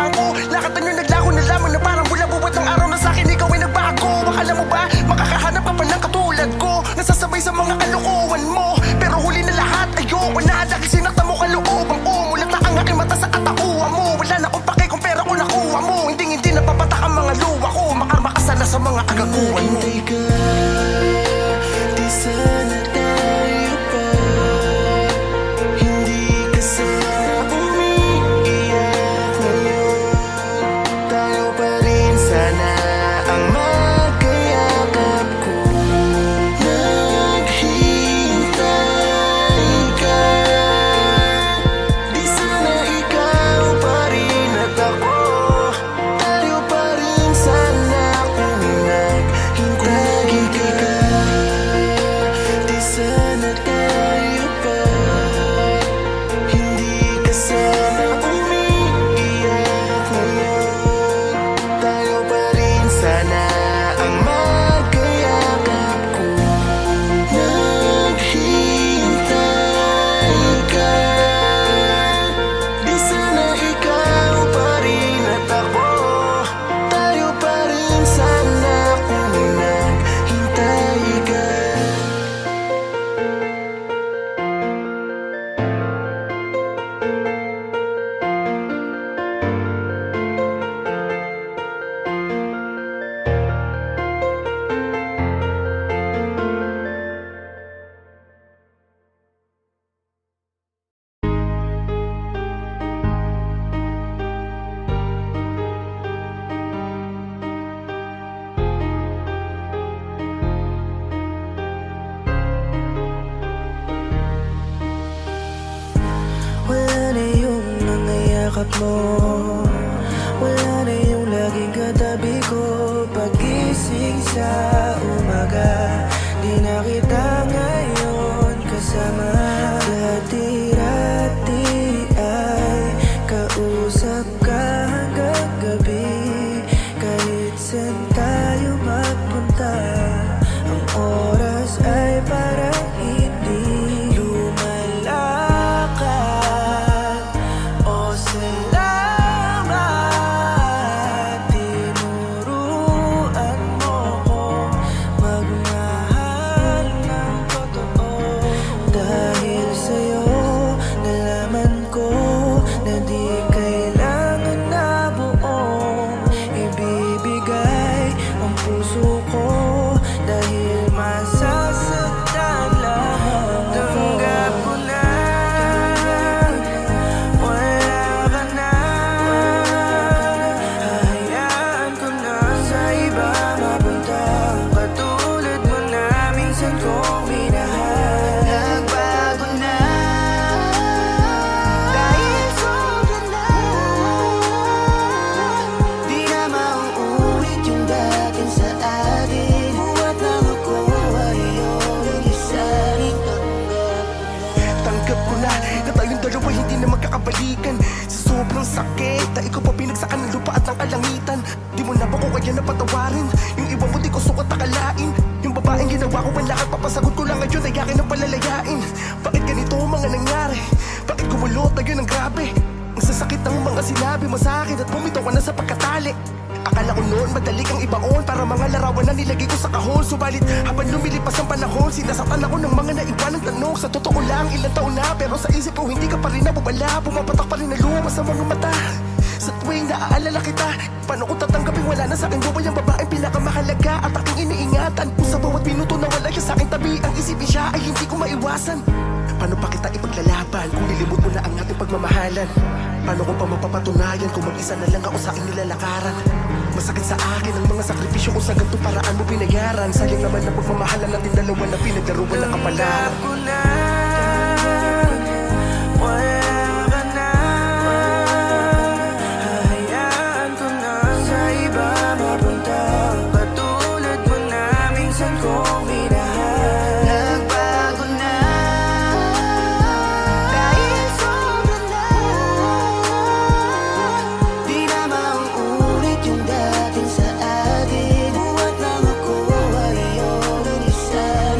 yakap mo. Wala na yung laging katabi ko. Pagising sa umaga, di na kita ngayon kasama. Dati-dati ay kausap ka hanggang gabi. Kahit saan tayo magpunta, ang oras ay parang hindi lumalakad. O salamat, tinuruan mo ko magmahal ng totoo. Dahil sa'yo, nalaman ko na di kailangan na buong ibibigay ang puso ko. Dahil masasaktan lamang tanggap ko na wala ka na. Hahayaan ko na sa iba mapunta. Katulad mo na minsan kong minahal. Nagbago na dahil sobrang na. Di na mauulit yung dating sa atin. Buhat lang ako ay iyong isa't Tanggap ko na tayong dalawa hindi na magkakabalikan. Sa sobrang sakit na ikaw pa pinagsakan ng lupa at ng kalangitan. Di mo na ba ko kaya napatawarin? Yung iba mo di ko sukat akalain. Yung babaeng ginawa ko ang lahat, papasagot ko lang ngayon ay akin ang palalayain. Bakit ganito ang mga nangyari? Bakit kumulot na yun ang grabe? Ang sasakit ng mga sinabi mo sa akin at bumitaw ka na sa pagkatali. Akala ko noon madali kang ibaon para mga larawan na nilagay ko sa kahon. Subalit habang lumilipas ang panahon, sinasaktan ako ng mga naiwanang tanong. Sa totoo lang ilang taon na, pero sa isip ko hindi ka pa rin nabubala. Pumapatak pa rin na lumas sa mga mata. Sa tuwing naaalala kita, paano ko tatanggapin wala na sa akin buhay ang babaeng pinakamahalaga at aking iniingatan. Kung sa bawat minuto na wala siya sa aking tabi, ang isipin siya ay hindi ko maiwasan. Paano pa kita ipaglalaban kung nilimot mo na ang ating pagmamahalan? Paano ko pa mapapatunayan kung mag-isa na lang ako sa aking nilalakaran? Masakit sa akin ang mga sakripisyo kung sa ganitong paraan mo binayaran. Sayang naman ang pagmamahalan natin dalawa na pinagdaruan ng kapalaran. tanggap ko na wala ka na. Hahayaan ko na sa iba mapunta. Katulad mo na minsan kong minahal. Nagbago na dahil sobrang na. Di na mauulit yung dating sa atin. Buhat lang ako ay iyong isa't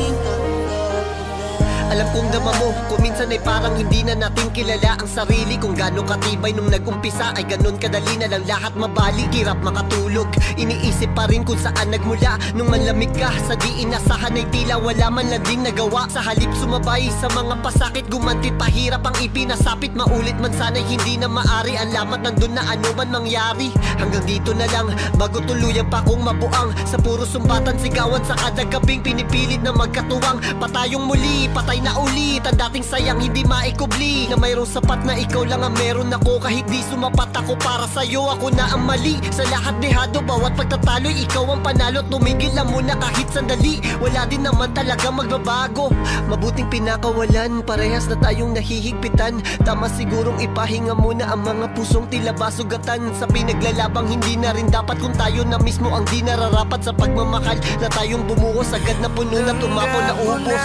Alam kong dama mo, kung minsan ay parang hindi na natin kilala ang sarili. Kung gaano katibay nung nag-umpisa ay ganun kadali na lang lahat mabali. Hirap makatulog, iniisip pa rin kung saan nagmula. Nung manlamig ka, sa di inasahan ay tila wala man lang din nagawa. Sa halip sumabay sa mga pasakit, gumantit pahirap ang ipinasapit. Maulit man sana'y hindi na maari, ang lamat nandun na ano man mangyari. Hanggang dito na lang, bago tuluyan pa kong mabuang. Sa puro sumbatan, sigawan sa kada gabing pinipilit na magkatuwang. Patayong muli, patay na ulit ang dating sayang hindi maikubli. Na mayroong sapat na ikaw lang ang meron ako. Kahit di sumapat ako para sa'yo, ako na ang mali. Sa lahat dehado, bawat pagtatalo'y ikaw ang panalo. At tumigil lang muna kahit sandali, wala din naman talaga magbabago. Mabuting pinakawalan, parehas na tayong nahihigpitan. Tama sigurong ipahinga muna ang mga pusong tila basugatan. Sa pinaglalabang hindi na rin dapat kung tayo na mismo ang di nararapat. Sa pagmamahal na tayong bumuhos agad na puno na tumapo na ubos.